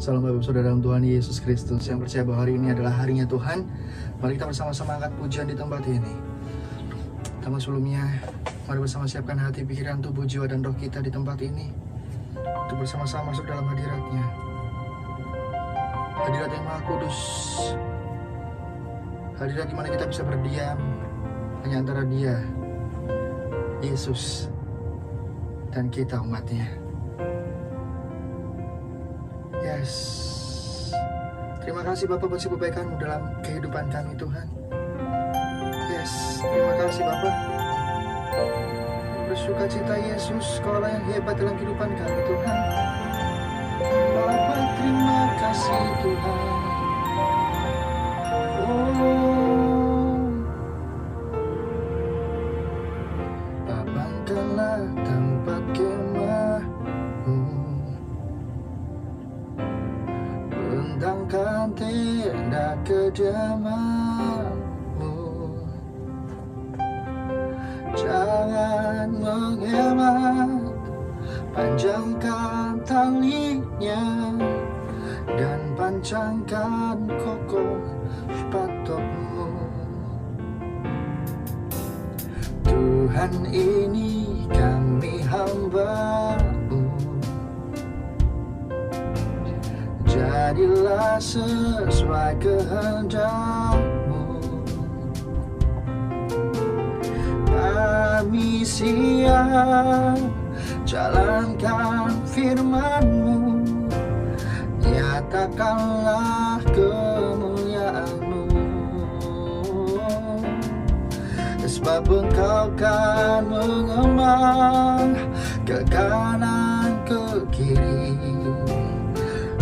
Salam Bapak Saudara dalam Tuhan Yesus Kristus yang percaya bahwa hari ini adalah harinya Tuhan. Mari kita bersama-sama angkat pujian di tempat ini. Tapi sebelumnya, mari bersama siapkan hati, pikiran, tubuh, jiwa, dan roh kita di tempat ini untuk bersama-sama masuk dalam hadirat-Nya. Hadirat yang Maha Kudus, hadirat di mana kita bisa berdiam hanya antara Dia, Yesus, dan kita umat-Nya. Yes. Terima kasih Bapak buat kebaikan-Mu dalam kehidupan kami Tuhan. Yes, terima kasih Bapak. Bersuka cita Yesus, Kau yang hebat dalam kehidupan kami Tuhan. Bapak terima kasih Tuhan. Oh, lapangkanlah tempat kemah-Mu, bentangkan tenda kediaman-Mu. Jangan menghemat, panjangkan talinya dan pancangkan kokoh patok-Mu. Tuhan, ini kami hamba-Mu, jadilah sesuai kehendak-Mu. Kami siap jalankan firman-Mu, nyatakanlah kemuliaan-Mu. Sebab Engkau kan mengembang ke kanan ke kiri,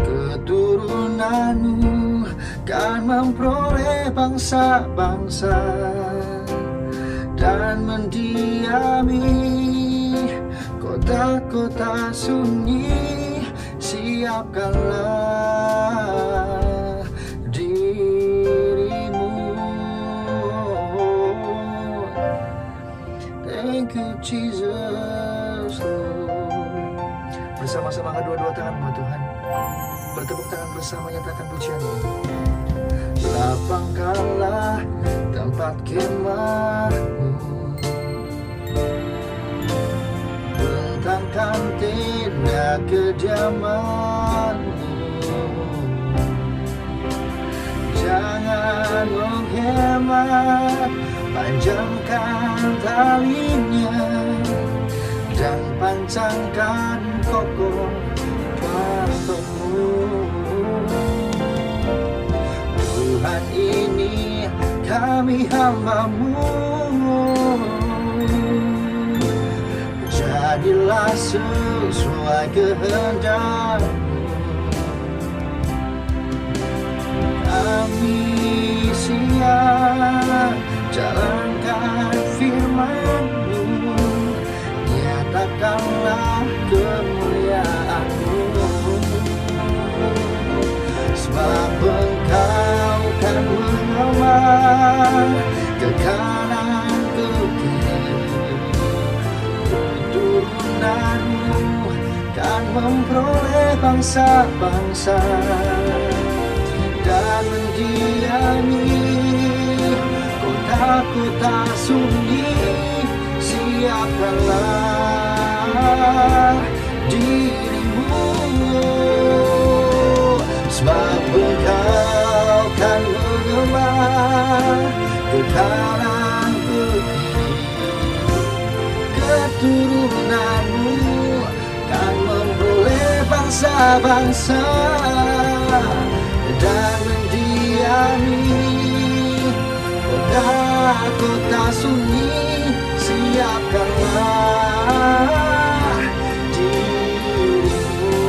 keturunan-Mu kan memperoleh bangsa-bangsa dan mendiami kota-kota sunyi. Siapkanlah diri-Mu. Thank you Jesus. Bersama-sama kedua-dua tangan Tuhan, bertepuk tangan bersama, nyatakan pujian ini. Lapangkanlah tempat kemah-Mu, bentangkan tenda kediaman-Mu. Jangan menghemat, panjangkan talinya dan pancangkan kokoh patok-Mu. Tuhan, ini kami hamba-Mu, jadilah sesuai kehendak-Mu. Kami siap jalankan firman-Mu, nyatakanlah kemuliaan-Mu. Sebab Engkau kan ke kanan ke kiri, keturunanmu kan memperoleh bangsa-bangsa dan mendiami kota-kota sunyi. Siapkanlah dirimu, sebab Engkau kan mengembar ke kanan ke kiri, keturunanmu kan memperoleh bangsa-bangsa dan mendiami kota-kota sunyi. Siapkanlah dirimu.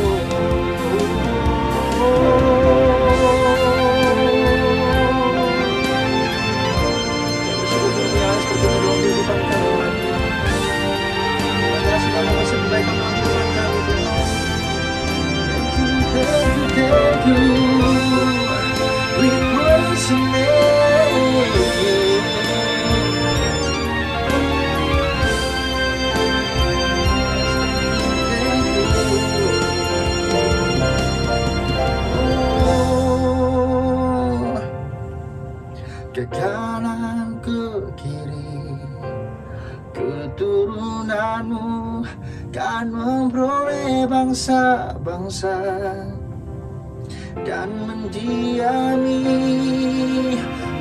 Sesungguhnya seperti itu dalam kehidupan kami. Terima kasih kamu masih kebaikan dalam kehidupan kami, Tuhan. Thank you, thank you, thank you. We praise your name. Ke kanan ke kiri, keturunanmu kan memperoleh bangsa-bangsa dan mendiami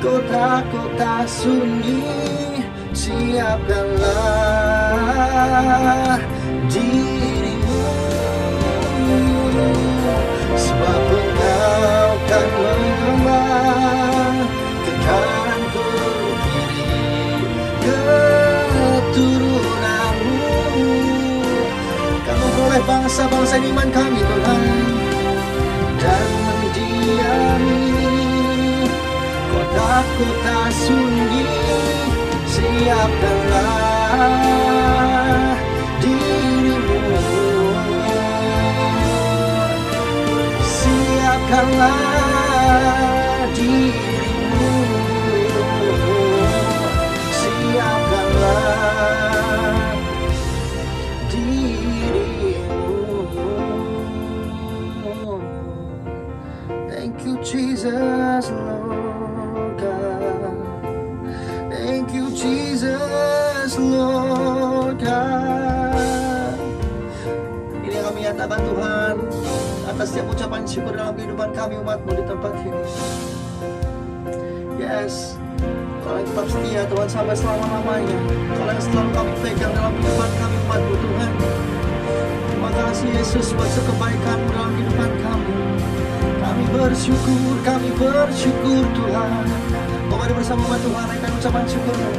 kota-kota sunyi. Siapkanlah dirimu, sebab Engkau kan mengembar ke kanan ke kiri, keturunanmu kan memperoleh bangsa-bangsa iman kami, Tuhan, dan mendiami kota-kota sunyi. Siapkanlah dirimu, siapkanlah dirimu, siapkanlah dirimu. Thank you Jesus, Lord God. Thank you Jesus, Lord God. Ini yang kami nyatakan, Tuhan, atas setiap ucapan syukur dalam kehidupan kami umat-Mu di tempat ini. Yes, Kau yang tetap setia, Tuhan, sampai selama-lamanya. Kau yang selalu kami pegang dalam kehidupan kami umat-Mu, Tuhan. Terima kasih Yesus buat kebaikan-Mu dalam kehidupan kami. Kami bersyukur Tuhan. Mari bersama Tuhan naikkan ucapan syukur-Mu.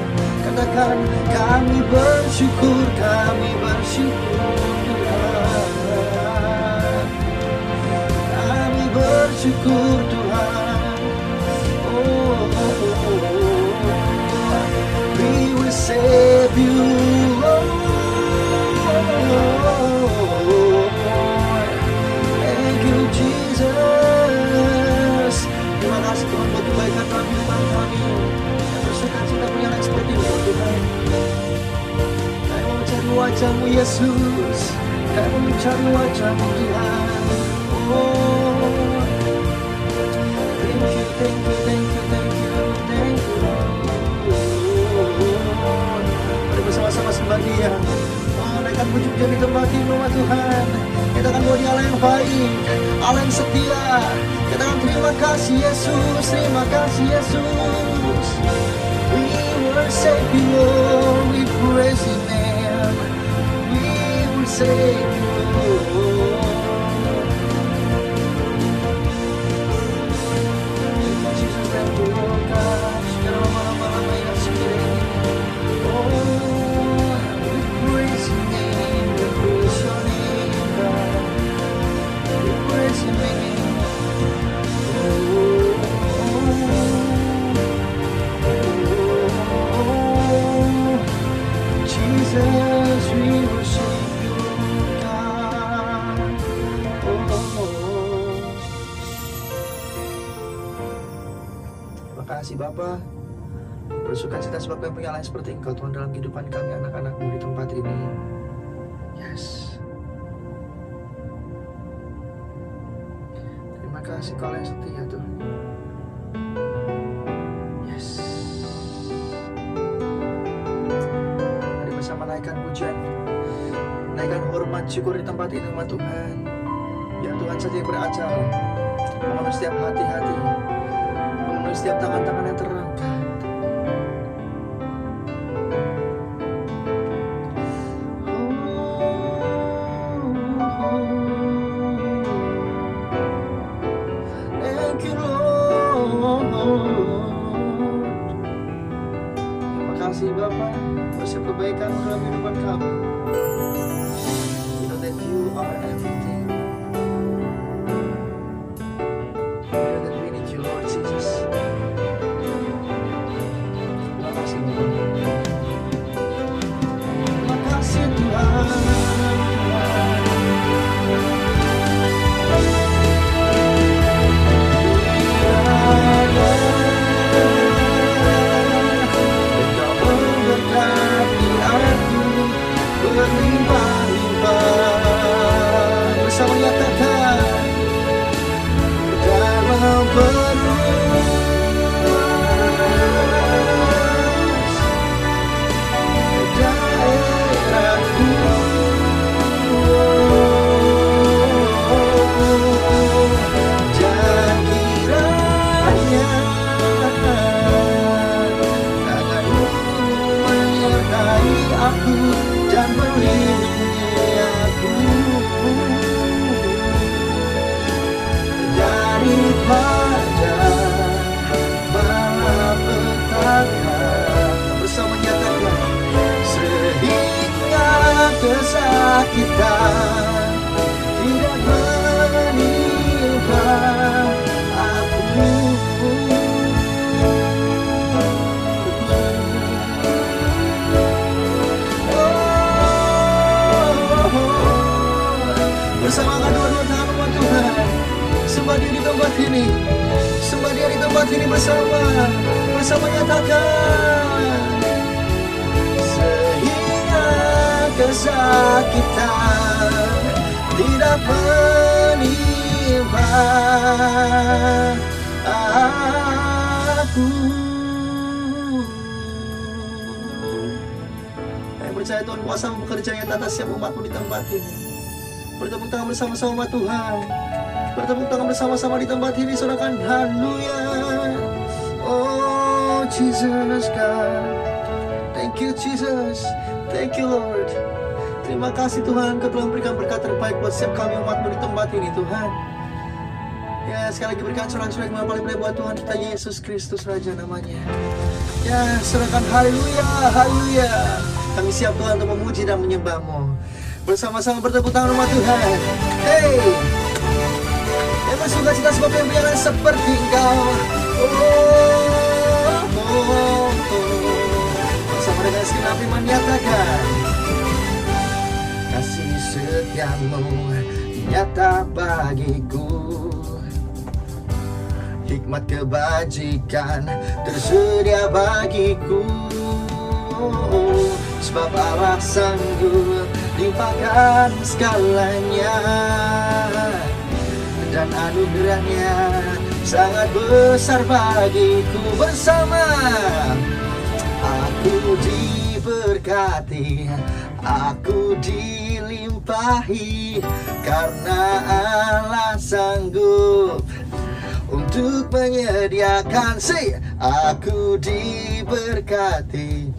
Katakan, kami bersyukur Tuhan. Kami bersyukur Tuhan. We will save you, thank you Jesus. Terima kasih Tuhan buat kebaikan dalam kehidupan kami. Bersuka-cita punya anak seperti itu, Tuhan. Kami mau mencari wajah-Mu Yesus, kami mencari wajah-Mu Tuhan. Thank you. Mari bersama-sama sembah Dia. Naikkan puji-pujian di tempat ini, Tuhan. Kita akan bawa Dia Allah yang baik, Allah yang setia. Kita akan terima kasih Yesus, terima kasih Yesus. We worship you, Lord, we praise your name. We worship you, Lord. Jesus, thank you, Lord God. Segala lama-lama yang sekiranya. We praise your name, we praise your name, God. We praise your name. Jesus, we worship you, God. kasih Bapa. Bersukacita sebab kami punya lain seperti Engkau Tuhan dalam kehidupan kami anak-anak-Mu di tempat ini. Yes. Terima kasih Kau yang setia Tuhan. Yes. Mari bersama naikkan pujian, naikkan hormat syukur di tempat ini umat Tuhan. Biar Tuhan saja yang beracara, memenuhi setiap hati-hati, memenuhi setiap tangan-tangan yang terangkat. Thank you Lord. Terima kasih Bapak, buat setiap kebaikan dalam kehidupan kami. We know that you are everything. We know that we need you Lord Jesus. Terima kasih Bapak. Terima kasih Tuhan. Engkau memberkati aku berlimpah-limpah. Bersama nyatakan dalam beruas daerahku. Dan kiranya tanganmu menyertai aku dan melindungi aku daripada malapetaka. Bersama nyatakan sehingga kesakitan tidak menimpa aku. Bersama kedua-dua tangan umat Tuhan, sembah Dia di tempat ini, sembah Dia di tempat ini bersama nyatakan sehingga kesakitan tidak menimpa aku. Saya percaya Tuhan kuasa bekerja nyata atas setiap umat-Mu di tempat ini. Bertepuk tangan bersama-sama Tuhan. Bertepuk tangan bersama-sama di tempat ini, sorakan haleluya. Oh Jesus God, thank you Jesus, thank you Lord. Terima kasih Tuhan, Kau telah memberikan berkat terbaik buat setiap kami umat-Mu di tempat ini Tuhan. Ya, sekali lagi berikan sorak-sorai yang paling baik buat Tuhan kita Yesus Kristus Raja namanya. Ya, serahkan haleluya, haleluya. Kami siap Tuhan untuk memuji dan menyembah-Mu. Bersama-sama bertepuk tangan umat Tuhan. Hey, yang bersukacita sebab yang punya seperti Engkau. Bersama dengan segenap iman nyatakan kasih setiamu nyata bagiku, hikmat kebajikan tersedia bagiku. Sebab Allah sanggup limpahkan segalanya, dan anugerahnya sangat besar bagiku. Bersama aku diberkati, aku dilimpahi, karena Allah sanggup untuk menyediakan. Aku diberkati,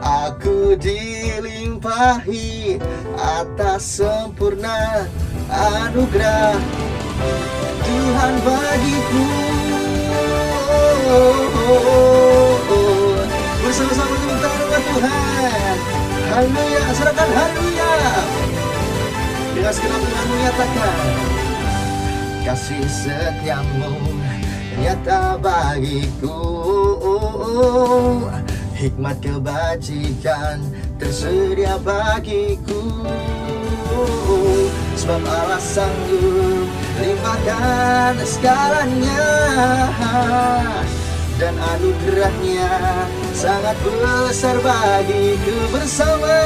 aku dilimpahi atas sempurna anugerah Tuhan bagiku. Bersama-sama tepuk tangan Tuhan. Haleluya, serahkan haleluya. Dengan segenap Tuhan menyatakan kasih setiamu nyata bagiku, hikmat kebajikan tersedia bagiku. Sebab Allah sanggup limpahkan segalanya, dan anugerahnya sangat besar bagiku. Bersama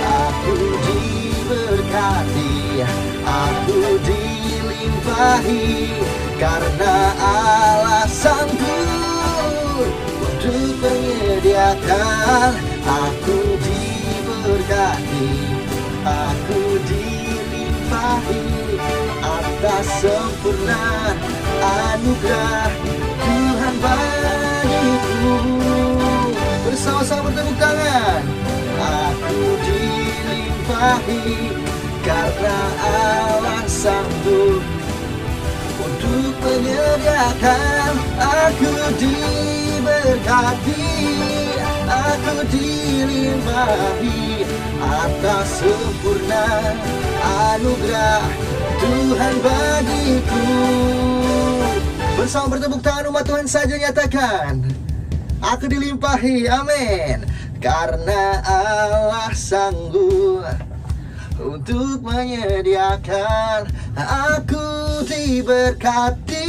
aku diberkati, aku dilimpahi, karena Allah sanggup untuk menyediakan. Aku diberkati, aku dilimpahi atas sempurna anugerah Tuhan bagiku. Bersama-sama bertepuk tangan. Aku dilimpahi karena Allah sanggup untuk menyediakan. Aku diberkati, aku dilimpahi atas sempurna anugerah Tuhan bagiku. Bersama bertepuk tangan umat Tuhan saja nyatakan, aku dilimpahi, amin, karena Allah sanggup untuk menyediakan. Aku diberkati,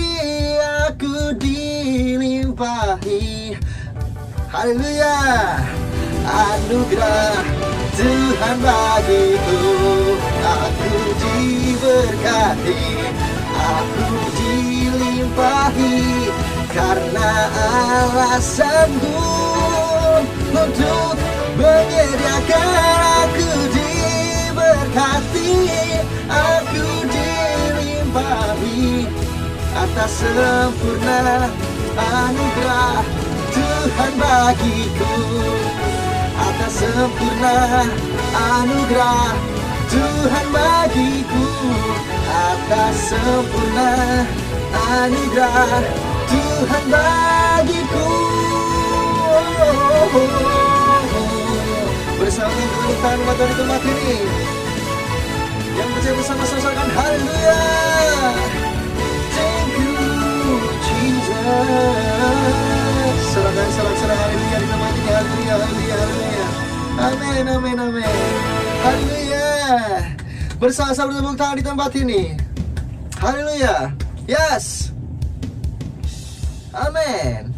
aku dilimpahi, haleluya, anugerah Tuhan bagiku. Aku diberkati, aku dilimpahi, karena Allah sanggup untuk menyediakan. Aku diberkati, aku dilimpahi atas sempurna anugerah Tuhan bagiku. Atas sempurna anugerah Tuhan bagiku. Atas sempurna anugerah Tuhan bagiku. Bersama dengan umat Tuhan di tempat ini, yang percaya bersama-sama kan haleluya. Thank you Jesus. Serahkan haleluya di tempat ini. Haleluya, haleluya, haleluya. Amin, amin, amin. Haleluya. Bersama-sama bertepuk tangan di tempat ini. Haleluya. Yes. Amin.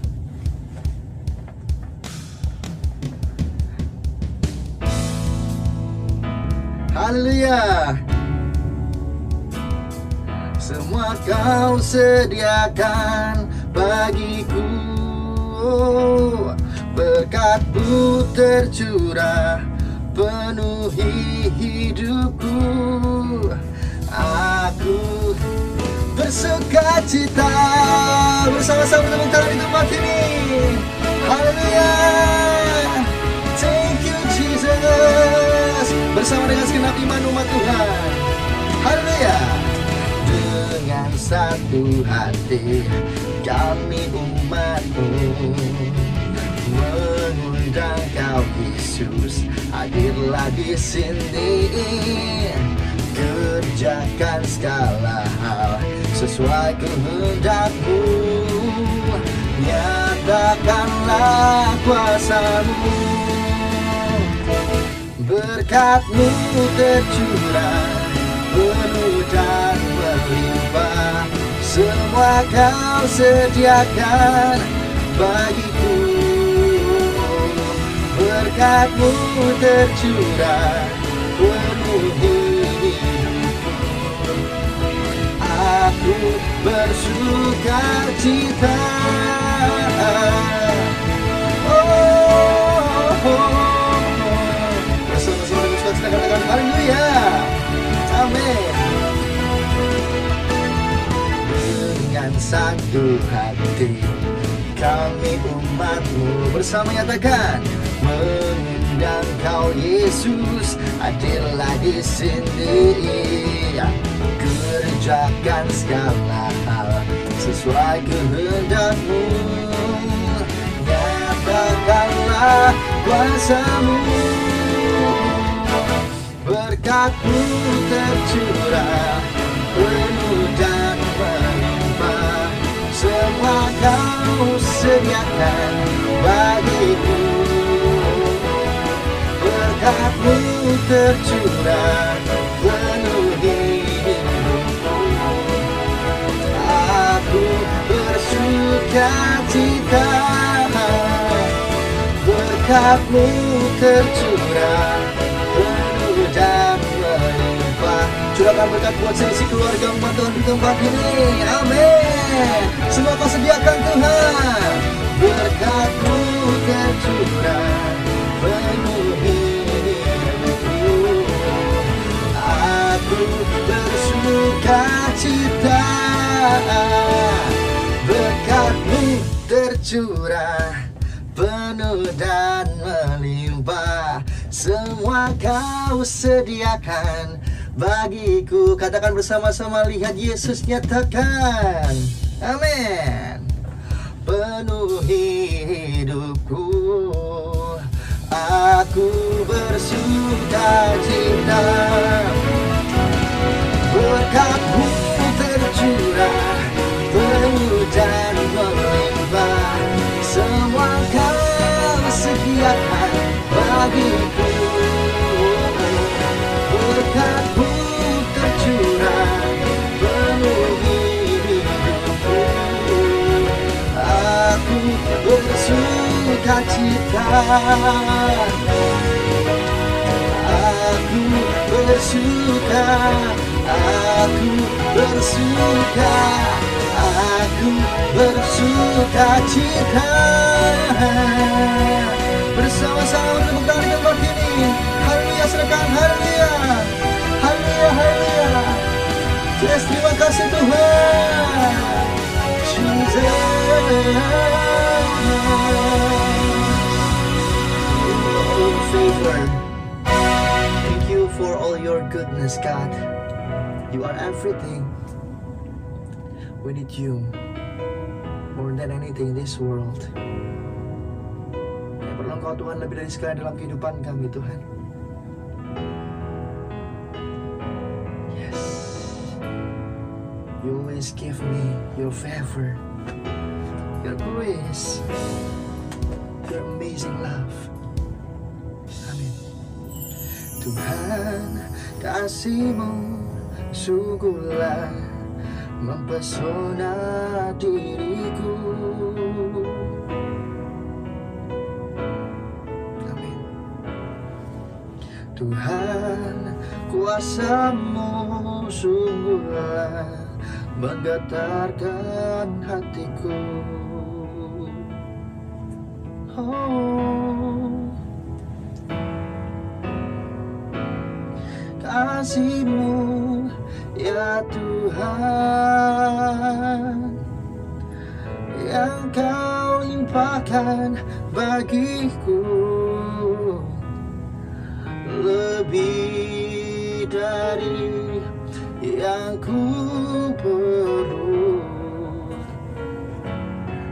Haleluya. Semua kau sediakan bagiku, berkat-Mu tercurah penuhi hidupku. Aku bersuka cita. Bersama-sama bertepuk tangan di tempat ini. Haleluya. Thank you Jesus. Bersama dengan segenap iman umat Tuhan. Haleluya. Dengan satu hati kami umat-Mu mengundang Kau Yesus, hadirlah di sini. Kerjakan segala hal sesuai kehendak-Mu. Nyatakanlah kuasa-Mu. Berkat-Mu tercurah penuh dan melimpah. Semua Kau sediakan bagiku. Berkat-Mu tercurah penuh hidupku. Aku bersuka cita. Bersama-sama dengan suka cita katakan haleluya. Amin. Dengan satu hati kami umat-Mu bersama nyatakan, mengundang Kau Yesus, hadirlah di sini. Kerjakan segala hal sesuai kehendak-Mu. Nyatakanlah kuasa-Mu. Berkat-Mu tercurah penuh dan melimpah. Semua Kau sediakan bagiku. Berkat-Mu tercurah penuh hidupku. Aku bersyukur sukacita, berkat-Mu tercurah penuh dan melimpah. Curahkan berkat buat seisi keluarga umat Tuhan di tempat ini. Amin. Semua Kau sediakan Tuhan. Berkat-Mu tercurah penuhi hidupku. Aku bersukacita, berkat-Mu tercurah penuh dan melimpah. Semua Kau sediakan bagiku. Katakan bersama-sama, lihat Yesus nyatakan. Amin. Penuhi hidupku, aku bersukacita, berkat-Mu tercurah penuh dan melimpah. Semua Kau sediakan bagiku. Berkat-Mu tercurah penuhi hidupku. Aku bersukacita, aku bersuka, aku bersuka, aku bersukacita. Bersama-sama tepuk tangan di tempat ini. Haleluya, serahkan haleluya. Haleluya, haleluya. Yes, terima kasih Tuhan. Jesus, oh favor. Thank you for all your goodness, God. You are everything. We need you more than anything in this world. Yang perlu Engkau Tuhan lebih dari segala dalam kehidupan kami Tuhan. Yes, you always give me your favor, your grace, your amazing love. Amin. Tuhan, kasih-Mu sungguhlah mempesona diriku. Amin. Tuhan, kuasa-Mu sungguhlah menggetarkan hatiku. Oh, kasih-Mu ya Tuhan, yang Kau limpahkan bagiku, lebih dari yang ku perlu.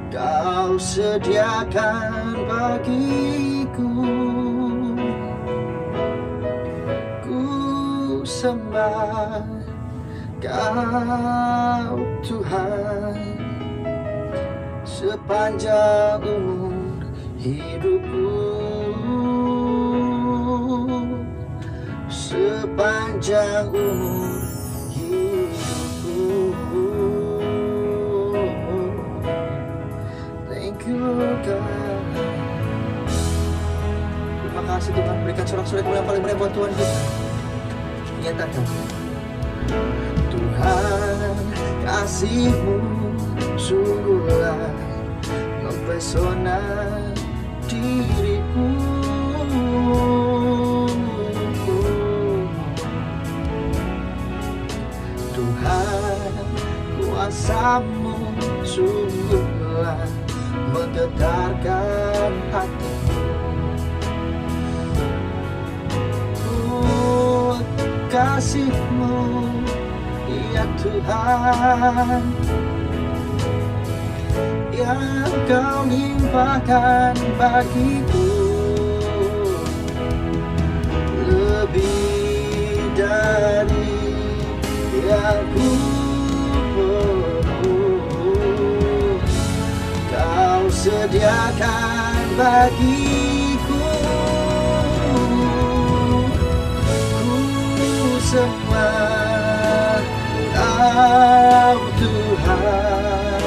Kau sediakan bagiku. Ku sembah Kau Tuhan sepanjang umur hidupku, sepanjang umur hidupku. Thank you God. Terima kasih Tuhan, berikan sorak-sorai yang paling benar buat Tuhan kita. Nyatakan Tuhan, kasih-Mu sungguhlah mempesona diriku. Tuhan, kuasa-Mu sungguhlah menggetarkan hatiku. Oh, kasih-Mu ya Tuhan, yang Kau limpahkan bagiku, lebih dari yang ku perlu. Kau sediakan bagiku, ku sembah Kau Tuhan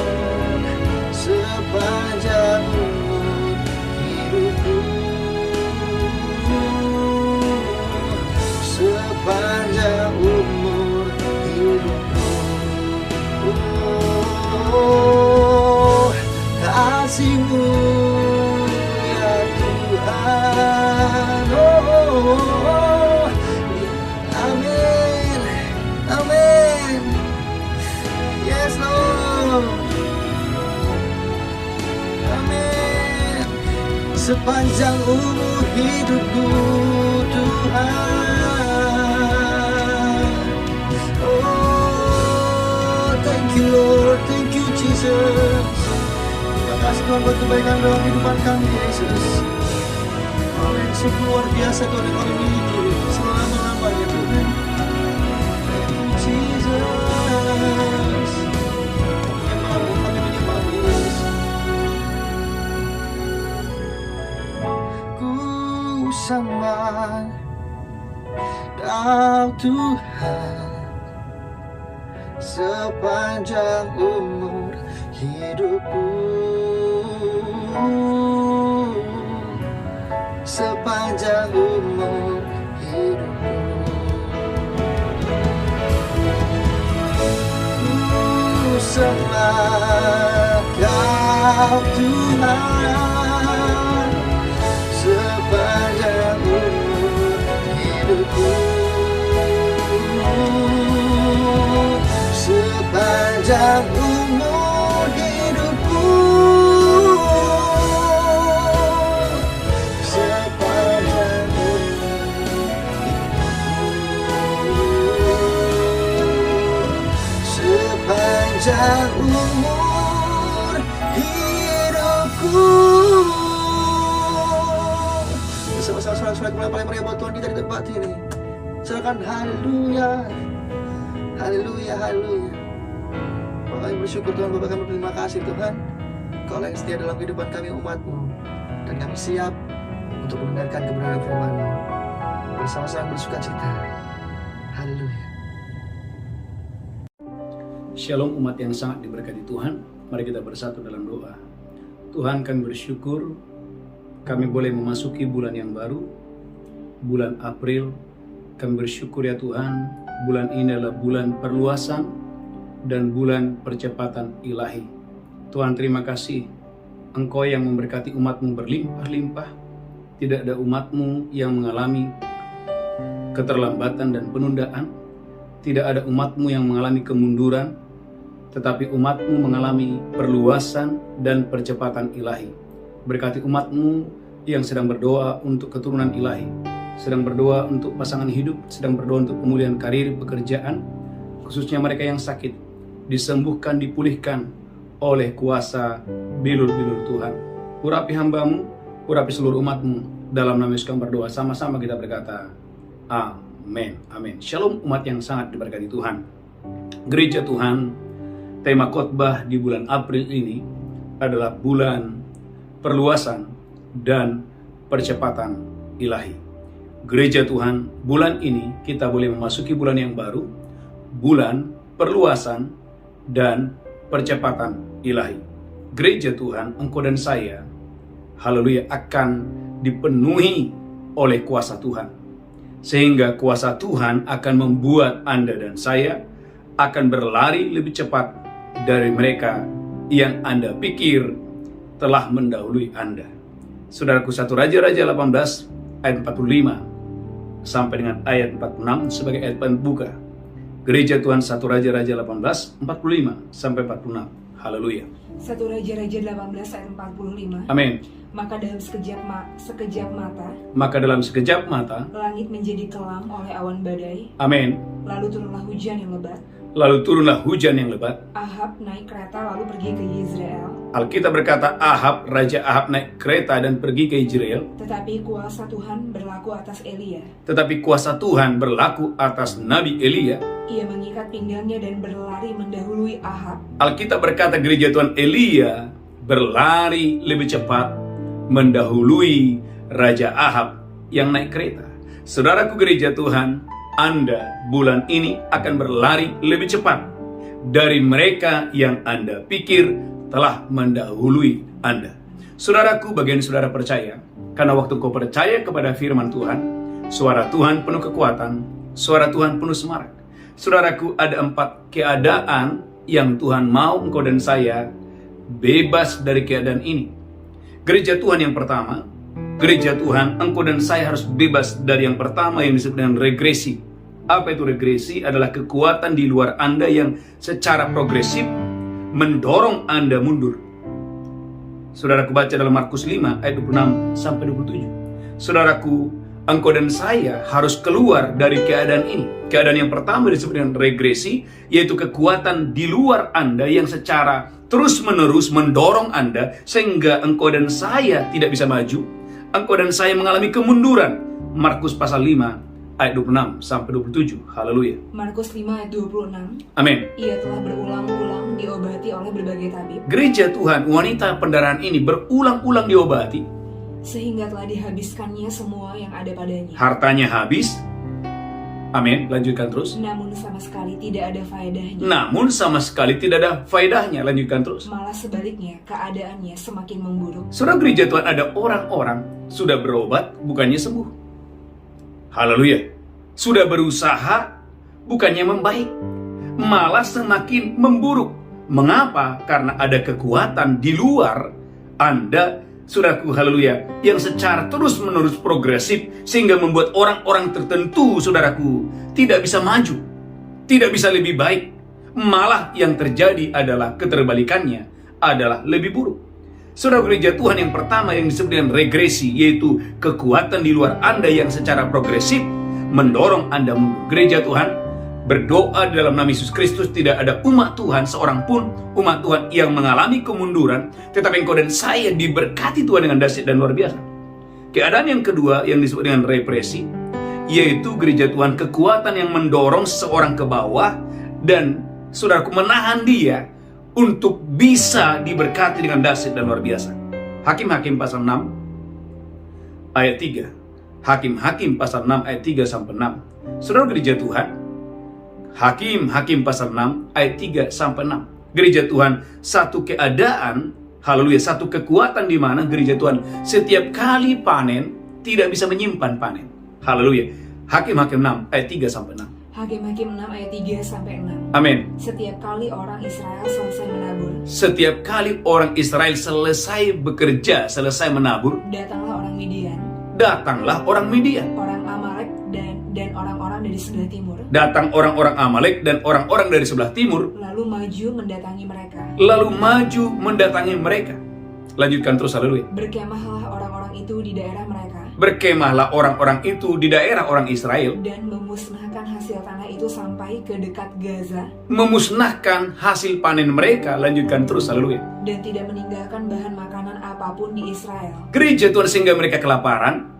kasih-Mu ya Tuhan. Oh, amin, amin. Yes Lord, amin. Sepanjang umur hidupku Tuhan. Oh, thank you Lord, thank you Jesus. Terima kasih Tuhan buat kebaikan dalam kehidupan kami Yesus. Amin. Sungguh luar biasa Tuhan yang kami miliki selama-lamanya Tuhan. Thank you Jesus. Kami menyembah Yesus. Ku sembah Kau Tuhan sepanjang umur hidupku, sepanjang umur hidupku. Ku sembah Kau Tuhan sepanjang umur hidupku, sepanjang umur hidupku, sepanjang umur hidupku, sepanjang umur hidupku. Bersama-sama surat mulai paling meriah buat Tuhan kita di tempat ini. Silakan haleluya, haleluya, haleluya. Kami bersyukur Tuhan, Bapa kami berterima kasih Tuhan, Kau yang setia dalam kehidupan kami umat-Mu, dan kami siap untuk mendengarkan kebenaran firman-Mu. Bersama-sama bersuka cita. Haleluya. Shalom umat yang sangat diberkati Tuhan. Mari kita bersatu dalam doa. Tuhan, kami bersyukur kami boleh memasuki bulan yang baru, bulan April. Kami bersyukur ya Tuhan, bulan ini adalah bulan perluasan dan bulan percepatan ilahi. Tuhan, terima kasih Engkau yang memberkati umat-Mu berlimpah-limpah. Tidak ada umat-Mu yang mengalami keterlambatan dan penundaan. Tidak ada umat-Mu yang mengalami kemunduran, tetapi umat-Mu mengalami perluasan dan percepatan ilahi. Berkati umat-Mu yang sedang berdoa untuk keturunan ilahi, sedang berdoa untuk pasangan hidup, sedang berdoa untuk pemulihan karir, pekerjaan, khususnya mereka yang sakit, disembuhkan, dipulihkan oleh kuasa bilur-bilur Tuhan. Urapi hamba-Mu, urapi seluruh umat-Mu. Dalam nama Yesus kami berdoa, sama-sama kita berkata, amin, amin. Shalom umat yang sangat diberkati Tuhan. Gereja Tuhan, tema khotbah di bulan April ini adalah bulan perluasan dan percepatan ilahi. Gereja Tuhan, bulan ini kita boleh memasuki bulan yang baru, bulan perluasan dan percepatan ilahi. Gereja Tuhan, engkau dan saya, haleluya, akan dipenuhi oleh kuasa Tuhan. Sehingga kuasa Tuhan akan membuat Anda dan saya akan berlari lebih cepat dari mereka yang Anda pikir telah mendahului Anda. Saudaraku, 1 Raja-Raja 18 ayat 45 sampai dengan ayat 46 sebagai ayat pembuka. Gereja Tuhan, 1 Raja-Raja 18 45 sampai 46. Haleluya. 1 Raja-Raja 18 ayat 45. Amin. Maka dalam sekejap mata langit menjadi kelam oleh awan badai. Amin. Lalu turunlah hujan yang lebat. Ahab naik kereta lalu pergi ke Yezreel. Alkitab berkata Raja Ahab naik kereta dan pergi ke Yezreel. Tetapi kuasa Tuhan berlaku atas Nabi Elia. Ia mengikat pinggangnya dan berlari mendahului Ahab. Alkitab berkata gereja Tuhan, Elia berlari lebih cepat mendahului Raja Ahab yang naik kereta. Saudaraku gereja Tuhan, Anda bulan ini akan berlari lebih cepat dari mereka yang Anda pikir telah mendahului Anda. Saudaraku, bagian saudara percaya, karena waktu kau percaya kepada firman Tuhan, suara Tuhan penuh kekuatan, suara Tuhan penuh semarak. Saudaraku, ada 4 keadaan yang Tuhan mau engkau dan saya bebas dari keadaan ini. Gereja Tuhan yang pertama, gereja Tuhan, engkau dan saya harus bebas dari yang pertama yang disebut dengan regresi. Apa itu regresi? Adalah kekuatan di luar Anda yang secara progresif mendorong Anda mundur. Saudaraku baca dalam Markus 5 ayat 26 sampai 27. Saudaraku, engkau dan saya harus keluar dari keadaan ini. Keadaan yang pertama disebut dengan regresi, yaitu kekuatan di luar Anda yang secara terus-menerus mendorong Anda sehingga engkau dan saya tidak bisa maju. Engkau dan saya mengalami kemunduran. Markus pasal 5 ayat 26 sampai 27. Haleluya. Markus 5 ayat 26. Amin. Ia telah berulang-ulang diobati oleh berbagai tabib, Gereja Tuhan, wanita pendarahan ini berulang-ulang diobati. sehingga telah dihabiskannya semua yang ada padanya. Hartanya habis. Amin. Lanjutkan terus. Namun sama sekali tidak ada faedahnya. Namun sama sekali tidak ada faedahnya. Lanjutkan terus. Malah sebaliknya, keadaannya semakin memburuk. Saudara, gereja Tuhan, ada orang-orang sudah berobat bukannya sembuh. Haleluya. Sudah berusaha bukannya membaik, malah semakin memburuk. Mengapa? Karena ada kekuatan di luar Anda, saudaraku, haleluya, yang secara terus-menerus progresif sehingga membuat orang-orang tertentu, saudaraku, tidak bisa maju, tidak bisa lebih baik. Malah yang terjadi adalah keterbalikannya, adalah lebih buruk. Saudara, gereja Tuhan yang pertama yang disebut dengan regresi, yaitu kekuatan di luar Anda yang secara progresif mendorong Anda mundur. Gereja Tuhan berdoa dalam nama Yesus Kristus, tidak ada umat Tuhan seorang pun, umat Tuhan yang mengalami kemunduran, tetapi engkau dan saya diberkati Tuhan dengan dahsyat dan luar biasa. Keadaan yang kedua yang disebut dengan represi, yaitu gereja Tuhan kekuatan yang mendorong seseorang ke bawah dan saudaraku menahan dia untuk bisa diberkati dengan dahsyat dan luar biasa. Hakim-Hakim pasal 6 ayat 3. Hakim-Hakim pasal 6 ayat 3 sampai 6. Saudara, gereja Tuhan, Hakim-Hakim pasal 6 ayat 3 sampai 6. Gereja Tuhan, satu keadaan, haleluya, satu kekuatan di mana gereja Tuhan setiap kali panen tidak bisa menyimpan panen. Haleluya. Hakim-Hakim 6 ayat 3 sampai 6. Hakim-Hakim 6 ayat 3 sampai 6. Amin. Setiap kali orang Israel selesai menabur, Setiap kali orang Israel selesai bekerja, selesai menabur, datanglah orang Midian, datanglah orang Midian. orang Amalek dan orang-orang dari sebelah timur, Datang orang-orang Amalek dan orang-orang dari sebelah timur, lalu maju mendatangi mereka. lalu maju mendatangi mereka. Lanjutkan terus, haleluya. Berkemahlah orang-orang itu di daerah mereka, Berkemahlah orang-orang itu di daerah orang Israel, dan memusnahkan hasil tanah itu sampai ke dekat Gaza, memusnahkan hasil panen mereka. Lanjutkan terus, haleluya. dan tidak meninggalkan bahan makanan apapun di Israel. Gereja Tuhan sehingga mereka kelaparan.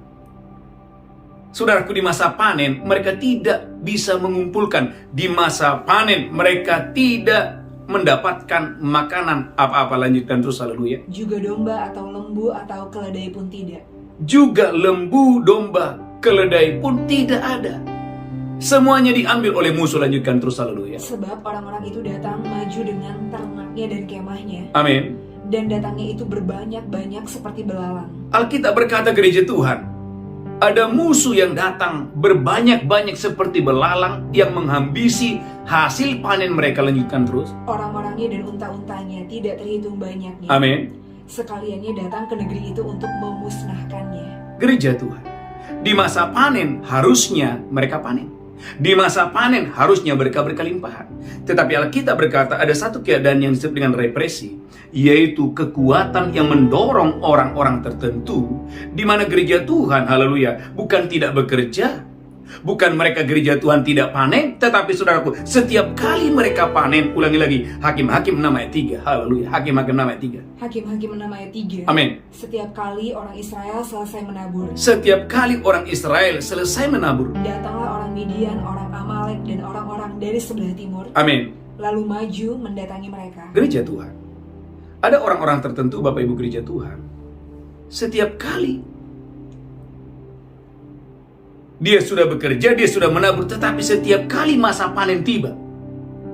Saudaraku, di masa panen mereka tidak bisa mengumpulkan. Di masa panen mereka tidak mendapatkan makanan apa-apa. Lanjutkan terus, haleluya. Juga domba atau lembu atau keledai pun tidak. Juga lembu, domba, keledai pun tidak ada. Semuanya diambil oleh musuh. Lanjutkan terus, haleluya. Sebab orang-orang itu datang maju dengan ternaknya dan kemahnya, Amin. dan datangnya itu berbanyak-banyak seperti belalang. Alkitab berkata, gereja Tuhan, ada musuh yang datang berbanyak-banyak seperti belalang yang menghambisi hasil panen mereka. Lanjutkan terus. Orang-orangnya dan unta-untanya tidak terhitung banyaknya. Amin. Sekaliannya datang ke negeri itu untuk memusnahkannya. Gereja Tuhan, di masa panen harusnya mereka panen. Di masa panen harusnya mereka berkelimpahan. Tetapi Alkitab berkata ada satu keadaan yang disebut dengan represi, yaitu kekuatan yang mendorong orang-orang tertentu, di mana gereja Tuhan, haleluya, bukan tidak bekerja, bukan mereka gereja Tuhan tidak panen, tetapi saudaraku, setiap kali mereka panen, ulangi lagi, Hakim-Hakim 6 ayat 3, haleluya, Hakim-Hakim 6 ayat 3. Hakim-Hakim 6 ayat 3. Amin. Setiap kali orang Israel selesai menabur, Setiap kali orang Israel selesai menabur, datanglah orang Midian, orang Amalek, dan orang-orang dari sebelah timur, amin, lalu maju mendatangi mereka. gereja Tuhan. Ada orang-orang tertentu, Bapak Ibu gereja Tuhan, setiap kali dia sudah bekerja, dia sudah menabur, tetapi setiap kali masa panen tiba,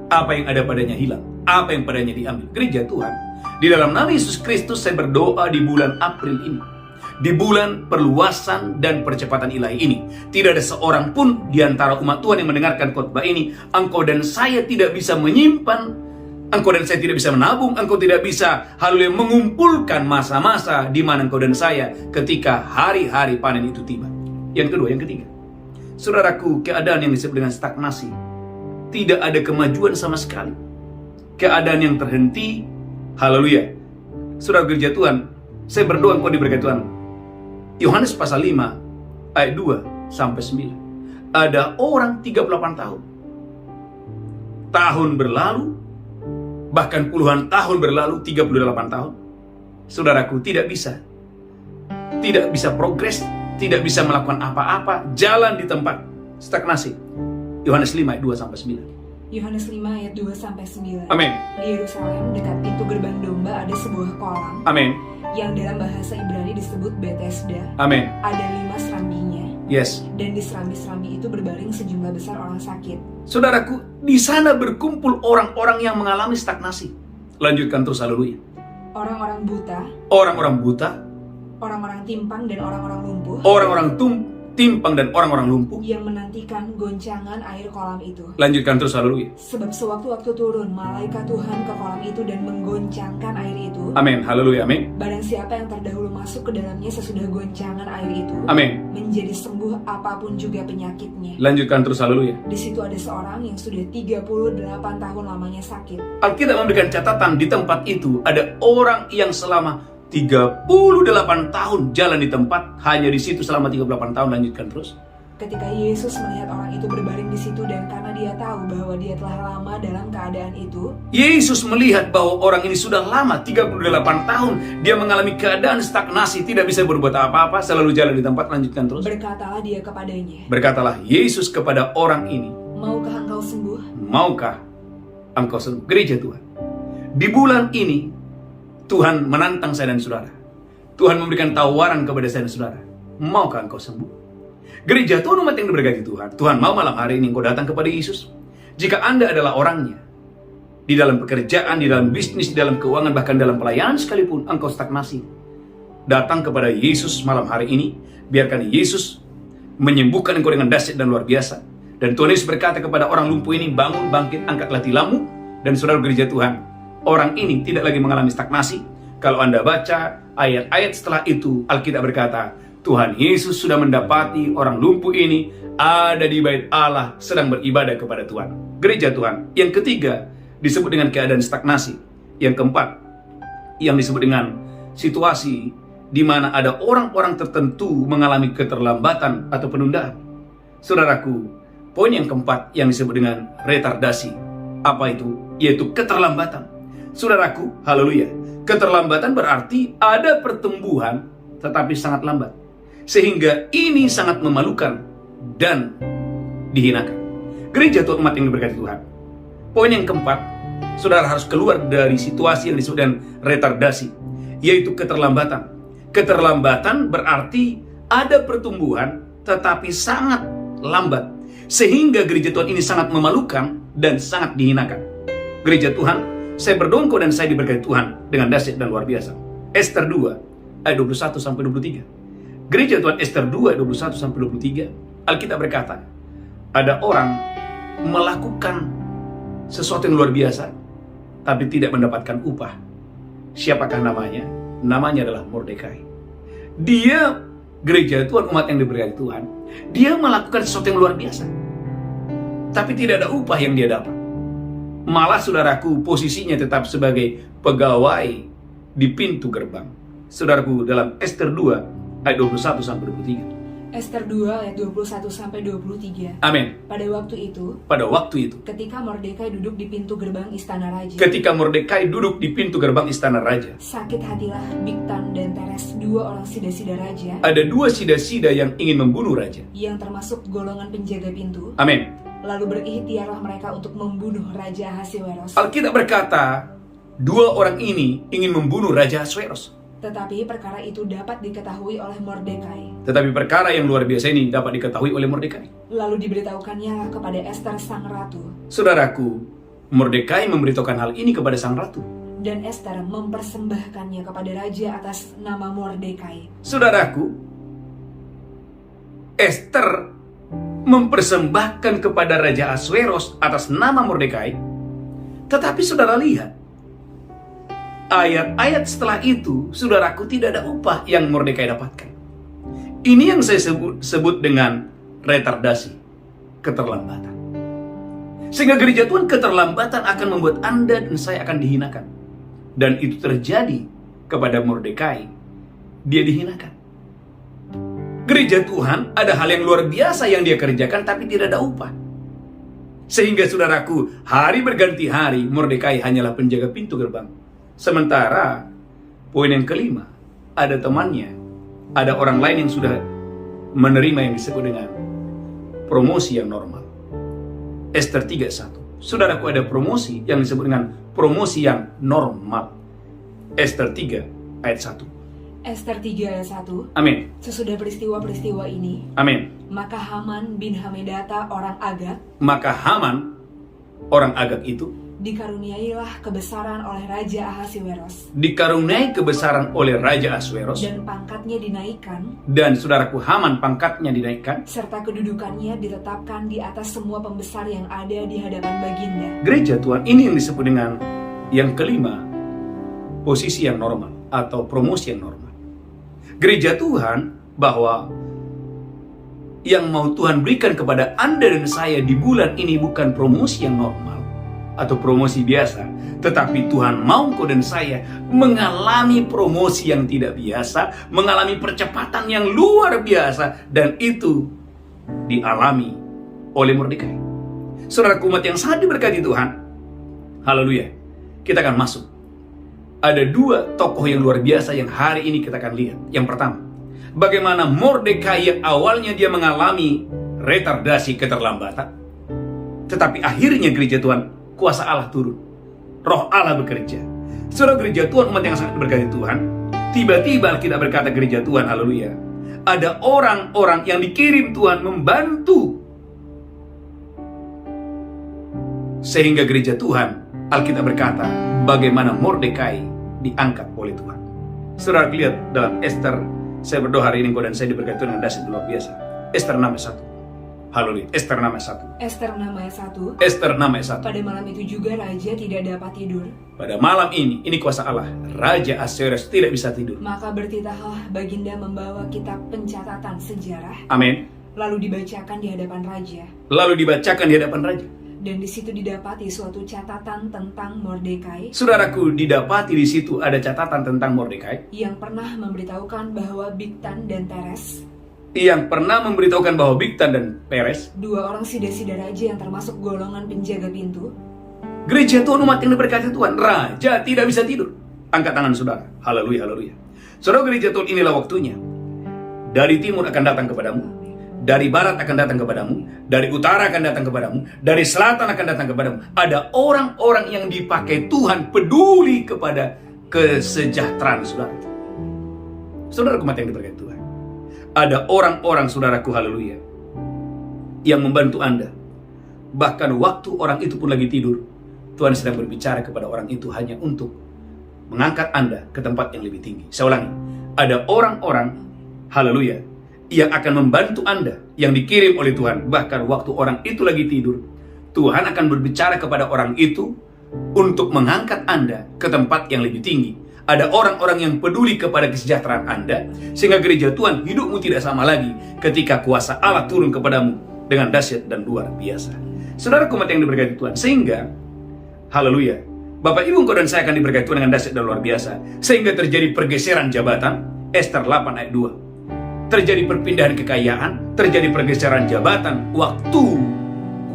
apa yang ada padanya hilang, apa yang padanya diambil. Gereja Tuhan, di dalam nama Yesus Kristus saya berdoa di bulan April ini, di bulan perluasan dan percepatan ilahi ini, tidak ada seorang pun di antara umat Tuhan yang mendengarkan khotbah ini, engkau dan saya tidak bisa menyimpan Engkau dan saya tidak bisa menabung, engkau tidak bisa haleluya mengumpulkan masa-masa di mana engkau dan saya ketika hari-hari panen itu tiba. Yang kedua, yang ketiga. Saudaraku, keadaan yang disebut dengan stagnasi. Tidak ada kemajuan sama sekali. Keadaan yang terhenti, haleluya. Saudara gereja Tuhan, saya berdoa engkau diberkati Tuhan. Yohanes pasal 5 ayat 2 sampai 9. Ada orang 38 tahun. Tahun berlalu, bahkan puluhan tahun berlalu, 38 tahun. Saudaraku, tidak bisa progres, tidak bisa melakukan apa-apa, jalan di tempat, stagnasi. Yohanes 5 ayat 2 sampai 9. Yohanes 5 ayat 2 sampai 9. Amin. Di Yerusalem dekat pintu gerbang domba ada sebuah kolam. Amin. Yang dalam bahasa Ibrani disebut Bethesda. Amin. Ada 5 serambinya. Yes. Dan di serambi-serambi itu berbaring sejumlah besar orang sakit. Saudaraku, di sana berkumpul orang-orang yang mengalami stagnasi. Lanjutkan terus, haleluya. Orang-orang buta, Orang-orang buta, orang-orang timpang dan orang-orang lumpuh. orang-orang timpang dan orang-orang lumpuh. Yang menantikan goncangan air kolam itu. Lanjutkan terus, haleluya. Sebab sewaktu-waktu turun malaikat Tuhan ke kolam itu dan menggoncangkan air itu. Amin, haleluya, amin. Barang siapa yang terdahulu masuk ke dalamnya sesudah goncangan air itu, Amin. menjadi sembuh apapun juga penyakitnya. Lanjutkan terus, haleluya. Di situ ada seorang yang sudah 38 tahun lamanya sakit. Alkitab memberikan catatan di tempat itu ada orang yang selama 38 tahun jalan di tempat, hanya di situ selama 38 tahun. Lanjutkan terus. Ketika Yesus melihat orang itu berbaring di situ dan karena dia tahu bahwa dia telah lama dalam keadaan itu, Yesus melihat bahwa orang ini sudah lama, 38 tahun, dia mengalami keadaan stagnasi, tidak bisa berbuat apa-apa, selalu jalan di tempat. Lanjutkan terus. berkatalah dia kepadanya, Berkatalah Yesus kepada orang ini, "Maukah engkau sembuh?" maukah engkau sembuh? Gereja Tuhan, di bulan ini Tuhan menantang saya dan saudara. Tuhan memberikan tawaran kepada saya dan saudara. Maukah engkau sembuh? Gereja Tuhan, umat yang diberkati Tuhan. Tuhan mau malam hari ini engkau datang kepada Yesus. Jika Anda adalah orangnya, di dalam pekerjaan, di dalam bisnis, di dalam keuangan, bahkan dalam pelayanan sekalipun, engkau stagnasi. Datang kepada Yesus malam hari ini. Biarkan Yesus menyembuhkan engkau dengan dahsyat dan luar biasa. Dan Tuhan Yesus berkata kepada orang lumpuh ini, bangun, bangkit, angkatlah tilammu. Dan saudara gereja Tuhan, orang ini tidak lagi mengalami stagnasi. Kalau Anda baca ayat-ayat setelah itu, Alkitab berkata, Tuhan Yesus sudah mendapati orang lumpuh ini ada di bait Allah sedang beribadah kepada Tuhan. Gereja Tuhan. Yang ketiga disebut dengan keadaan stagnasi. Yang keempat yang disebut dengan situasi di mana ada orang-orang tertentu mengalami keterlambatan atau penundaan. Saudaraku, poin yang keempat yang disebut dengan retardasi. Apa itu? Yaitu keterlambatan. Saudaraku, haleluya. Keterlambatan berarti ada pertumbuhan tetapi sangat lambat. Sehingga ini sangat memalukan dan dihinakan. Gereja Tuhan, umat yang diberkati Tuhan. Poin yang keempat, saudara harus keluar dari situasi yang disebut dengan retardasi, yaitu keterlambatan. Keterlambatan berarti ada pertumbuhan tetapi sangat lambat. Sehingga gereja Tuhan ini sangat memalukan dan sangat dihinakan. Gereja Tuhan, saya berdoa engkau dan saya diberkati Tuhan dengan dahsyat dan luar biasa. Ester 2 ayat 21 sampai 23. Gereja Tuhan, Ester 2 ayat 21 sampai 23. Alkitab berkata, ada orang melakukan sesuatu yang luar biasa tapi tidak mendapatkan upah. Siapakah namanya? Namanya adalah Mordekai. Dia, gereja Tuhan, umat yang diberkati Tuhan, dia melakukan sesuatu yang luar biasa tapi tidak ada upah yang dia dapat. Malah saudaraku, posisinya tetap sebagai pegawai di pintu gerbang. Saudaraku, dalam Ester 2 ayat 21 sampai 23. Ester 2 ayat 21 sampai 23. Amin. Pada waktu itu, ketika Mordekai duduk di pintu gerbang istana raja. Sakit hatilah Bigtan dan Teres, dua orang sida-sida raja. Ada dua sida-sida yang ingin membunuh raja. Yang termasuk golongan penjaga pintu. Amin. Lalu berikhtiarlah mereka untuk membunuh Raja Ahasiweros. Alkitab berkata, dua orang ini ingin membunuh Raja Ahasiweros. Tetapi perkara itu dapat diketahui oleh Mordekai. Tetapi perkara yang luar biasa ini dapat diketahui oleh Mordekai. Lalu diberitahukannya kepada Ester sang ratu. Saudaraku, Mordekai memberitahukan hal ini kepada sang ratu. Dan Ester mempersembahkannya kepada raja atas nama Mordekai. Saudaraku, Ester mempersembahkan kepada Raja Ahasweros atas nama Mordekai. Tetapi saudara lihat, ayat-ayat setelah itu, saudaraku, tidak ada upah yang Mordekai dapatkan. Ini yang saya sebut dengan retardasi, keterlambatan. Sehingga gereja Tuhan, keterlambatan akan membuat Anda dan saya akan dihinakan. Dan itu terjadi kepada Mordekai. Dia dihinakan. Gereja Tuhan ada hal yang luar biasa yang dia kerjakan, tapi tidak ada upah. Sehingga saudaraku, hari berganti hari, Mordekai hanyalah penjaga pintu gerbang. Sementara, poin yang kelima, ada temannya, ada orang lain yang sudah menerima yang disebut dengan promosi yang normal. Ester 3:1. Saudaraku, ada promosi yang disebut dengan promosi yang normal. Ester 3 ayat 1. Ester 3 ayat 1. Amin. Sesudah peristiwa-peristiwa ini, Amin. maka Haman bin Hamedata orang Agag Maka Haman, orang Agag itu, dikaruniailah kebesaran oleh Raja Ahasiweros, dikaruniai kebesaran oleh Raja Ahasweros, dan pangkatnya dinaikkan, dan saudaraku, Haman pangkatnya dinaikkan. serta kedudukannya ditetapkan di atas semua pembesar yang ada di hadapan Baginda. Gereja Tuhan, ini yang disebut dengan yang kelima, posisi yang normal atau promosi yang normal. Gereja Tuhan, bahwa yang mau Tuhan berikan kepada Anda dan saya di bulan ini bukan promosi yang normal atau promosi biasa, tetapi Tuhan mau kau dan saya mengalami promosi yang tidak biasa, mengalami percepatan yang luar biasa, dan itu dialami oleh Mordekai. Saudaraku, umat yang sangat diberkati Tuhan, haleluya, kita akan masuk. Ada dua tokoh yang luar biasa yang hari ini kita akan lihat. Yang pertama, bagaimana Mordekai yang awalnya dia mengalami retardasi, keterlambatan, tetapi akhirnya gereja Tuhan, kuasa Allah turun, roh Allah bekerja. Saudara, gereja Tuhan, umat yang sangat berkati Tuhan, tiba-tiba kita berkata gereja Tuhan, haleluya, ada orang-orang yang dikirim Tuhan membantu, sehingga gereja Tuhan, Alkitab berkata bagaimana Mordekai diangkat oleh Tuhan. Saudara lihat dalam Ester, saya berdoa hari ini kau dan saya diberkati dengan dahsyat luar biasa. Ester 6:1. Haleluya. Ester 6:1. Ester 6 ayat 1. Ester 6:1. Pada malam itu juga raja tidak dapat tidur. Pada malam ini kuasa Allah, Raja Ahasweros tidak bisa tidur. Maka bertitahlah Baginda membawa kitab pencatatan sejarah, Amin. lalu dibacakan di hadapan raja. Lalu dibacakan di hadapan raja. Dan di situ didapati suatu catatan tentang Mordekai Saudaraku, didapati di situ ada catatan tentang Mordekai yang pernah memberitahukan bahwa Bigtan dan Teres, yang pernah memberitahukan bahwa Bigtan dan Peres, dua orang sida-sida raja yang termasuk golongan penjaga pintu, gereja Tuhan, umat yang diberkati Tuhan, raja tidak bisa tidur. Angkat tangan saudara. Haleluya, haleluya. Saudara, gereja Tuhan, inilah waktunya. Dari timur akan datang kepadamu, dari barat akan datang kepadamu, dari utara akan datang kepadamu, dari selatan akan datang kepadamu. Ada orang-orang yang dipakai Tuhan peduli kepada kesejahteraan saudara. Saudara, umat yang diberkati Tuhan, ada orang-orang, saudaraku, haleluya, yang membantu Anda. Bahkan waktu orang itu pun lagi tidur, Tuhan sedang berbicara kepada orang itu hanya untuk mengangkat Anda ke tempat yang lebih tinggi. Saya ulangi, ada orang-orang, haleluya, yang akan membantu Anda, yang dikirim oleh Tuhan. Bahkan waktu orang itu lagi tidur, Tuhan akan berbicara kepada orang itu untuk mengangkat Anda ke tempat yang lebih tinggi. Ada orang-orang yang peduli kepada kesejahteraan Anda, sehingga gereja Tuhan, hidupmu tidak sama lagi ketika kuasa Allah turun kepadamu dengan dahsyat dan luar biasa. Saudara, umat yang diberkati Tuhan, sehingga haleluya, Bapak Ibu engkau dan saya akan diberkati Tuhan dengan dahsyat dan luar biasa, sehingga terjadi pergeseran jabatan. Ester 8 ayat 2. Terjadi perpindahan kekayaan, terjadi pergeseran jabatan waktu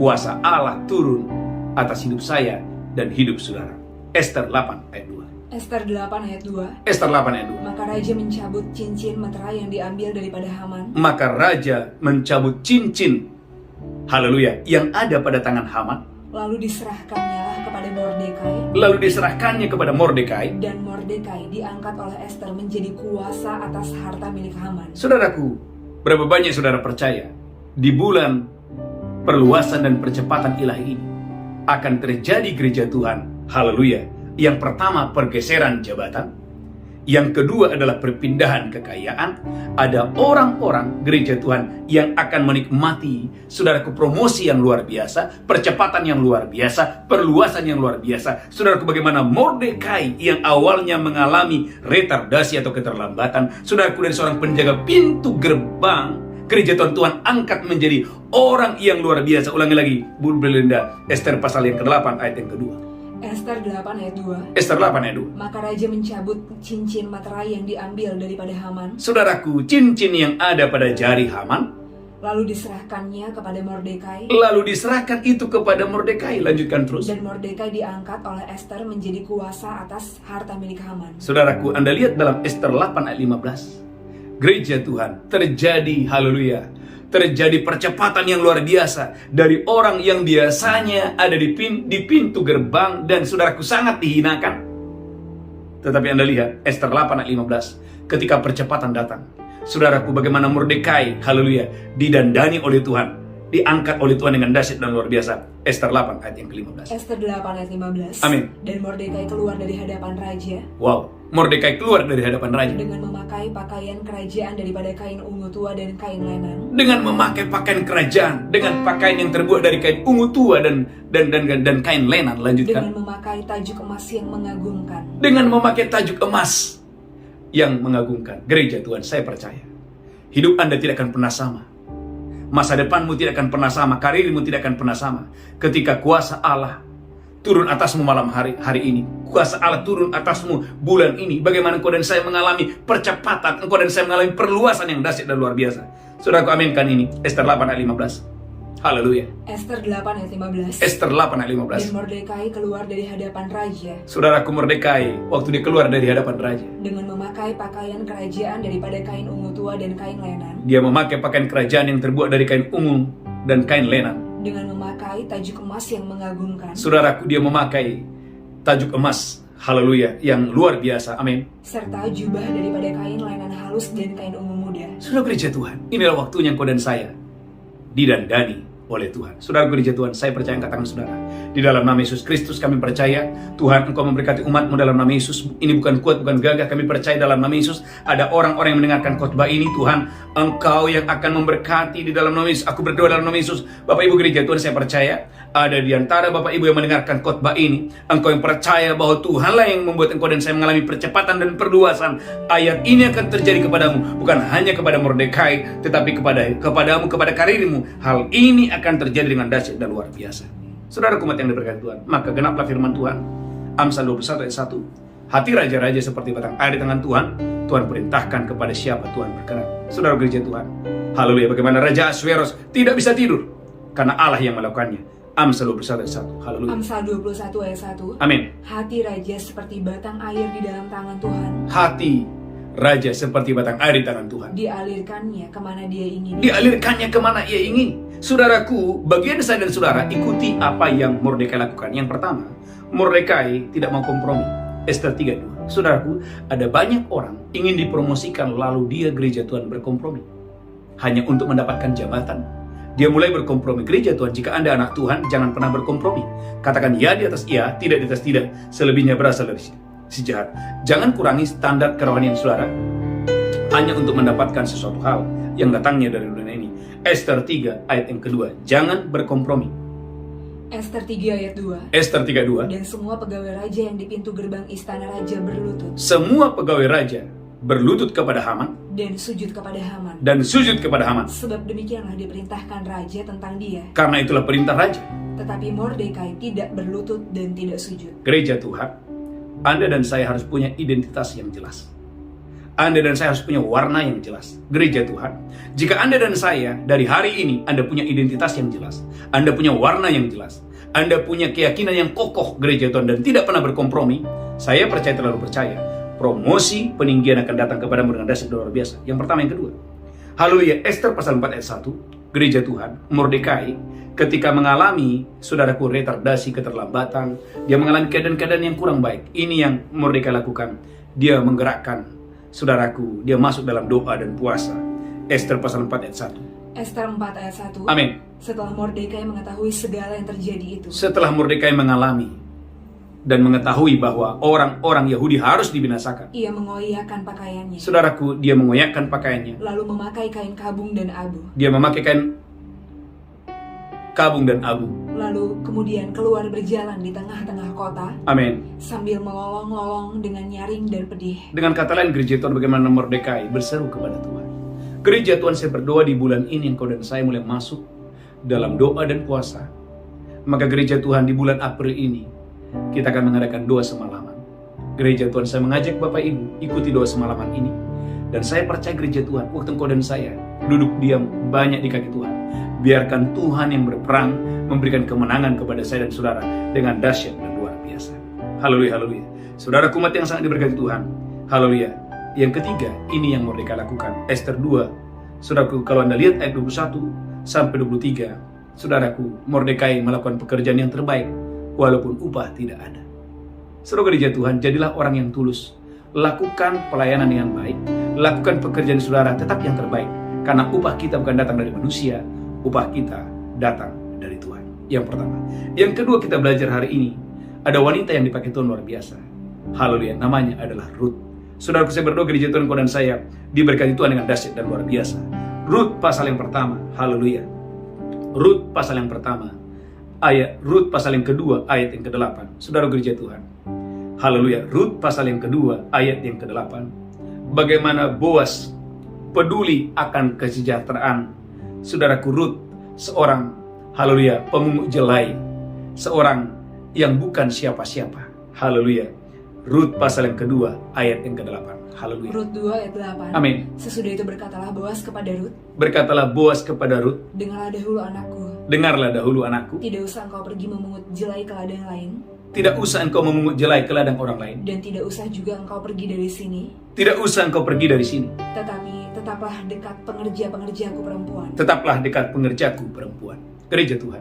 kuasa Allah turun atas hidup saya dan hidup saudara. Ester 8 ayat 2. Ester 8 ayat 2. Ester 8 ayat 2. Maka raja mencabut cincin meterai yang diambil daripada Haman. Maka raja mencabut cincin, haleluya, yang ada pada tangan Haman. Lalu diserahkannya kepada Mordekai. Lalu diserahkannya kepada Mordekai. Dan Mordekai diangkat oleh Ester menjadi kuasa atas harta milik Haman. Saudaraku, berapa banyak saudara percaya di bulan perluasan dan percepatan ilahi ini akan terjadi gereja Tuhan, haleluya. Yang pertama, pergeseran jabatan. Yang kedua adalah perpindahan kekayaan. Ada orang-orang gereja Tuhan yang akan menikmati, saudaraku, promosi yang luar biasa, percepatan yang luar biasa, perluasan yang luar biasa. Saudaraku, bagaimana Mordekai yang awalnya mengalami retardasi atau keterlambatan, saudaraku, dari seorang penjaga pintu gerbang gereja Tuhan angkat menjadi orang yang luar biasa. Ulangi lagi, Bu Belinda, Ester pasal yang ke-8 ayat yang kedua. Ester 8 ayat 2. Esther 8 ayat 2. Maka raja mencabut cincin materai yang diambil daripada Haman, Saudaraku, cincin yang ada pada jari Haman lalu diserahkannya kepada Mordekai, lalu diserahkan itu kepada Mordekai. Lanjutkan terus. dan Mordekai diangkat oleh Ester menjadi kuasa atas harta milik Haman. Saudaraku, Anda lihat dalam Ester 8 ayat 15. Gereja Tuhan terjadi, haleluya, terjadi percepatan yang luar biasa dari orang yang biasanya ada di pintu gerbang dan saudaraku sangat dihinakan. Tetapi Anda lihat Ester 8 ayat 15, ketika percepatan datang, saudaraku, bagaimana Mordekai, haleluya, didandani oleh Tuhan, diangkat oleh Tuhan dengan dahsyat dan luar biasa. Ester 8 ayat yang ke-15. Ester 8 ayat 15. Amin. Dan Mordekai keluar dari hadapan raja. Wow, Mordekai keluar dari hadapan raja Dengan memakai pakaian kerajaan daripada kain ungu tua dan kain lenan. dengan memakai pakaian kerajaan, dengan pakaian yang terbuat dari kain ungu tua dan kain lenan. Lanjutkan. Dengan memakai tajuk emas yang mengagumkan. Dengan memakai tajuk emas yang mengagumkan. Gereja Tuhan, saya percaya hidup Anda tidak akan pernah sama. Masa depanmu tidak akan pernah sama, karirmu tidak akan pernah sama ketika kuasa Allah turun atasmu malam hari ini. Kuasa Allah turun atasmu bulan ini. Bagaimana engkau dan saya mengalami percepatan, engkau dan saya mengalami perluasan yang dahsyat dan luar biasa. Saudaraku, aminkan ini. Ester 8 ayat 15. Haleluya. Ester 8 ayat 15. Ester 8 ayat Dan 15. Mordekai keluar dari hadapan raja Saudaraku, Mordekai waktu dia keluar dari hadapan raja, dengan memakai pakaian kerajaan daripada kain ungu tua dan kain lenan. dia memakai pakaian kerajaan yang terbuat dari kain ungu dan kain lenan. Dengan memakai tajuk emas yang mengagumkan. Saudaraku, dia memakai tajuk emas, haleluya, yang luar biasa, amin. Serta jubah daripada kain lenan halus dan kain ungu muda. Saudara gereja Tuhan, inilah waktunya engkau dan saya didandani oleh Tuhan. Saudara gereja Tuhan, saya percaya angkat tangan saudara. Di dalam nama Yesus Kristus kami percaya, Tuhan, engkau memberkati umatmu dalam nama Yesus. Ini bukan kuat, bukan gagah. Kami percaya dalam nama Yesus ada orang-orang yang mendengarkan khotbah ini. Tuhan, engkau yang akan memberkati di dalam nama Yesus. Aku berdoa dalam nama Yesus. Bapak Ibu gereja Tuhan, saya percaya ada di antara Bapak Ibu yang mendengarkan khotbah ini, engkau yang percaya bahwa Tuhanlah yang membuat engkau dan saya mengalami percepatan dan perluasan. Ayat ini akan terjadi kepadamu, bukan hanya kepada Mordekai, tetapi kepadamu, kepada karirmu. Hal ini akan terjadi dengan dahsyat dan luar biasa. Saudara umat yang diberkati Tuhan, maka genaplah firman Tuhan. Amsal 21 ayat 1. Hati raja-raja seperti batang air di tangan Tuhan. Tuhan perintahkan kepada siapa Tuhan berkenan. Saudara gereja Tuhan, haleluya. Bagaimana Raja Ahasuerus tidak bisa tidur karena Allah yang melakukannya. Amsal 21 ayat 1. Haleluya. Amsal 21 ayat 1. Amin. Hati raja seperti batang air di dalam tangan Tuhan. Hati raja seperti batang air di tangan Tuhan. Dialirkannya kemana dia ingin. Dialirkannya kemana ia ingin. Saudaraku, bagian saya dan saudara ikuti apa yang Mordekai lakukan. Yang pertama, Mordekai tidak mau kompromi. Ester 3:2. Saudaraku, ada banyak orang ingin dipromosikan lalu dia gereja Tuhan berkompromi hanya untuk mendapatkan jabatan. Dia mulai berkompromi. Gereja Tuhan, jika Anda anak Tuhan, jangan pernah berkompromi. Katakan ya di atas ya, tidak di atas tidak. Selebihnya berasal dari si jahat. Jangan kurangi standar kerohanian saudara hanya untuk mendapatkan sesuatu hal yang datangnya dari dunia ini. Ester 3 ayat yang kedua, jangan berkompromi. Ester 3 ayat 2. Ester 3:2. Dan semua pegawai raja yang di pintu gerbang istana raja berlutut Semua pegawai raja berlutut kepada Haman dan sujud kepada Haman. dan sujud kepada Haman. Sebab demikianlah diperintahkan raja tentang dia. Karena itulah perintah raja. Tetapi Mordekai tidak berlutut dan tidak sujud. Gereja Tuhan, Anda dan saya harus punya identitas yang jelas. Anda dan saya harus punya warna yang jelas. Gereja Tuhan, jika Anda dan saya dari hari ini Anda punya identitas yang jelas, Anda punya warna yang jelas, Anda punya keyakinan yang kokoh gereja Tuhan dan tidak pernah berkompromi, saya terlalu percaya promosi peninggian akan datang kepadamu dengan dahsyat luar biasa. Yang pertama, yang kedua, haleluya. Ester pasal 4 ayat 1. Gereja Tuhan, Mordekai ketika mengalami, saudaraku, retardasi, keterlambatan, dia mengalami keadaan-keadaan yang kurang baik. Ini yang Mordekai lakukan. Dia menggerakkan, saudaraku, dia masuk dalam doa dan puasa. Ester pasal 4 ayat 1. Ester 4 ayat 1. Amin. Setelah Mordekai mengetahui segala yang terjadi itu. Setelah Mordekai mengalami dan mengetahui bahwa orang-orang Yahudi harus dibinasakan. Ia mengoyakkan pakaiannya, Saudaraku, dia mengoyakkan pakaiannya. lalu memakai kain kabung dan abu. Dia memakai kain kabung dan abu. Lalu kemudian keluar berjalan di tengah-tengah kota Amin. sambil melolong-lolong dengan nyaring dan pedih. Dengan kata lain, gereja Tuhan bagaimana Mordekai berseru kepada Tuhan. Gereja Tuhan, saya berdoa di bulan ini engkau dan saya mulai masuk dalam doa dan puasa. Maka gereja Tuhan di bulan April ini kita akan mengadakan doa semalaman. Gereja Tuhan, saya mengajak Bapak Ibu ikuti doa semalaman ini. Dan saya percaya gereja Tuhan, waktu engkau dan saya duduk diam banyak di kaki Tuhan, biarkan Tuhan yang berperang memberikan kemenangan kepada saya dan saudara dengan dahsyat dan luar biasa. Haleluya, haleluya. Saudara umat yang sangat diberkati Tuhan. Haleluya. Yang ketiga, ini yang Mordekai lakukan. Esther 2. Saudaraku, kalau Anda lihat ayat 21 sampai 23, saudaraku, Mordekai melakukan pekerjaan yang terbaik walaupun upah tidak ada. Saudara gereja Tuhan, jadilah orang yang tulus. Lakukan pelayanan dengan baik. Lakukan pekerjaan saudara tetap yang terbaik. Karena upah kita bukan datang dari manusia, upah kita datang dari Tuhan. Yang pertama. Yang kedua, kita belajar hari ini, ada wanita yang dipakai Tuhan luar biasa. Haleluya, namanya adalah Ruth. Saudara, saya berdoa gereja Tuhan, kau dan saya diberkati Tuhan dengan dahsyat dan luar biasa. Ruth pasal yang pertama, haleluya. Ruth pasal yang pertama, Ruth pasal yang kedua, ayat yang ke-8. Saudara gereja Tuhan, haleluya. Ruth pasal yang kedua, ayat yang ke-8. Bagaimana Boas peduli akan kesejahteraan saudaraku Ruth, seorang, haleluya, pemungut jelai, seorang yang bukan siapa-siapa. Haleluya. Ruth pasal yang kedua, ayat yang ke-8. Haleluya. Rut 2 ayat 8. Amin. Sesudah itu berkatalah Boas kepada Rut, Berkatalah Boas kepada Ruth, dengarlah dahulu anakku, dengarlah dahulu anakku, tidak usah engkau pergi memungut jelai ke ladang lain, tidak usah engkau memungut jelai ke ladang orang lain, dan tidak usah juga engkau pergi dari sini, tidak usah engkau pergi dari sini, tetapi tetaplah dekat pengerja-pengerjaku perempuan. tetaplah dekat pengerjaku perempuan. Gereja Tuhan,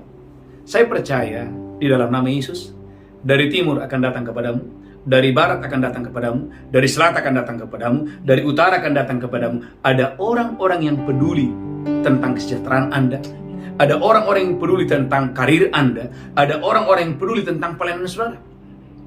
saya percaya di dalam nama Yesus, dari timur akan datang kepadamu, dari barat akan datang kepadamu, dari selatan akan datang kepadamu, dari utara akan datang kepadamu. Ada orang-orang yang peduli tentang kesejahteraan Anda. Ada orang-orang yang peduli tentang karir Anda. Ada orang-orang yang peduli tentang pelayanan saudara.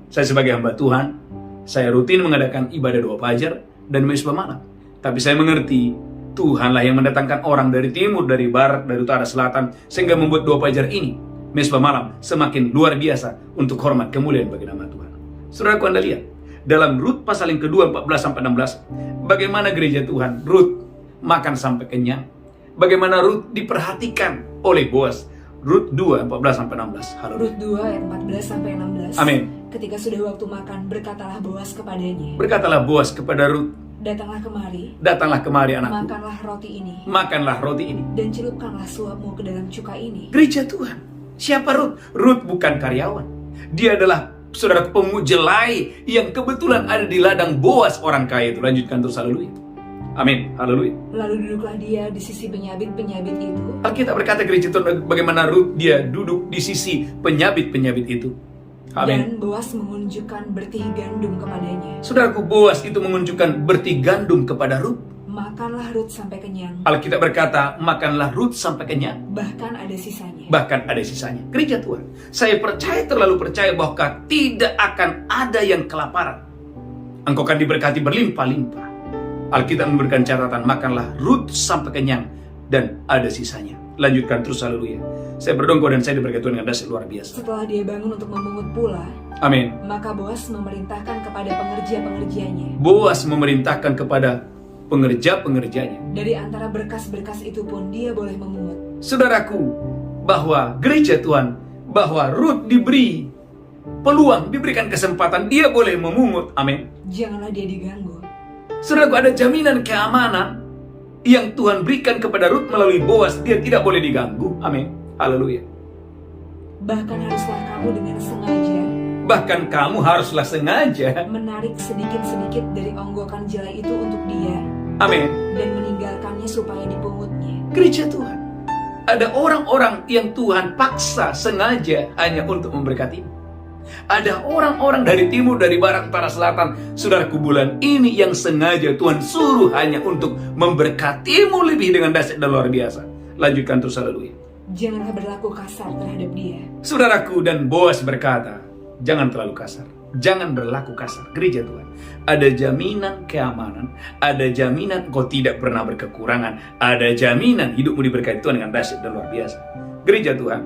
Saya sebagai hamba Tuhan, saya rutin mengadakan ibadah doa fajar dan mesbah malam. Tapi saya mengerti, Tuhanlah yang mendatangkan orang dari timur, dari barat, dari utara, selatan, sehingga membuat doa fajar ini, mesbah malam, semakin luar biasa untuk hormat kemuliaan bagi nama Tuhan. Saudaraku, Anda lihat dalam Rut pasal yang kedua 14-16, bagaimana gereja Tuhan Rut makan sampai kenyang, bagaimana Rut diperhatikan oleh Boas. Rut 2 14-16. Haleluya. Rut 2 ayat 14-16. Amin. Ketika sudah waktu makan, berkatalah Boas kepadanya, Berkatalah Boas kepada Rut, datanglah kemari, datanglah kemari anakku, makanlah roti ini, makanlah roti ini, dan celupkanlah suapmu ke dalam cuka ini. Gereja Tuhan, siapa Rut? Rut bukan karyawan. Dia adalah saudara pemungut jelai yang kebetulan ada di ladang Boas orang kaya itu. Lanjutkan terus, haleluya. Amin, haleluya. Lalu duduklah dia di sisi penyabit-penyabit itu. Alkitab berkata gereja Tuhan, bagaimana Rut dia duduk di sisi penyabit-penyabit itu. Amin. Dan Boas mengunjukkan bertih gandum kepadanya. Saudaraku, Boas itu menunjukkan bertih gandum kepada Rut. Makanlah Rut sampai kenyang, Alkitab berkata, makanlah Rut sampai kenyang, bahkan ada sisanya. bahkan ada sisanya. Gereja Tuhan, saya percaya, terlalu percaya bahwa tidak akan ada yang kelaparan. Engkau akan diberkati berlimpah-limpah. Alkitab memberikan catatan, makanlah Rut sampai kenyang dan ada sisanya. Lanjutkan terus, haleluya. Saya berdoa engkau dan saya diberkati Tuhan dengan dahsyat luar biasa. Setelah dia bangun untuk memungut pula, Amin. maka Boas memerintahkan kepada pengerja-pengerjanya. Boas memerintahkan kepada pengerja-pengerjanya. Dari antara berkas-berkas itu pun dia boleh memungut. Saudaraku, bahwa gereja Tuhan, bahwa Rut diberi peluang, diberikan kesempatan, dia boleh memungut. Amin. Janganlah dia diganggu. Saudaraku, ada jaminan keamanan yang Tuhan berikan kepada Rut melalui Boas. Dia tidak boleh diganggu. Amin. Haleluya. Bahkan haruslah kamu dengan sengaja Bahkan kamu haruslah sengaja, menarik sedikit-sedikit dari onggokan jelai itu untuk dia, amin, dan meninggalkannya supaya dipungutnya. gereja Tuhan. Ada orang-orang yang Tuhan paksa sengaja hanya untuk memberkati. Ada orang-orang dari timur, dari barat, utara, selatan, saudaraku, bulan ini yang sengaja Tuhan suruh hanya untuk memberkatimu lebih dengan dahsyat dan luar biasa. Lanjutkan terus, haleluya. Janganlah berlaku kasar terhadap dia. Saudaraku, dan Boas berkata, Jangan terlalu kasar. Jangan berlaku kasar. Gereja Tuhan, ada jaminan keamanan, ada jaminan kau tidak pernah berkekurangan, ada jaminan hidupmu diberkati Tuhan dengan dahsyat dan luar biasa. Gereja Tuhan,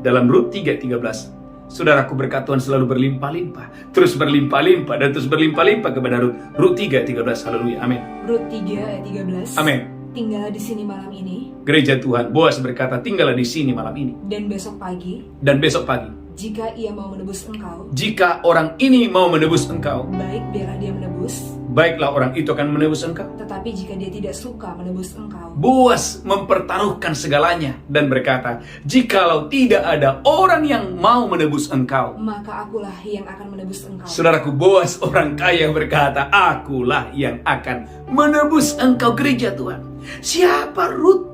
dalam Rut 3:13, saudaraku, berkat Tuhan selalu berlimpah-limpah, terus berlimpah-limpah dan terus berlimpah-limpah kepada Rut. Rut 3:13, haleluya, amin. Rut 3 ayat 13. Amin. Tinggallah di sini malam ini. Gereja Tuhan, Boas berkata, tinggallah di sini malam ini. Dan besok pagi, Dan besok pagi, jika ia mau menebus engkau, jika orang ini mau menebus engkau, baik biarlah dia menebus. baiklah orang itu akan menebus engkau. Tetapi jika dia tidak suka menebus engkau, Boas mempertaruhkan segalanya dan berkata, jikalau tidak ada orang yang mau menebus engkau. maka akulah yang akan menebus engkau. Saudaraku, Boas orang kaya berkata, akulah yang akan menebus engkau. Gereja Tuhan, siapa Rut?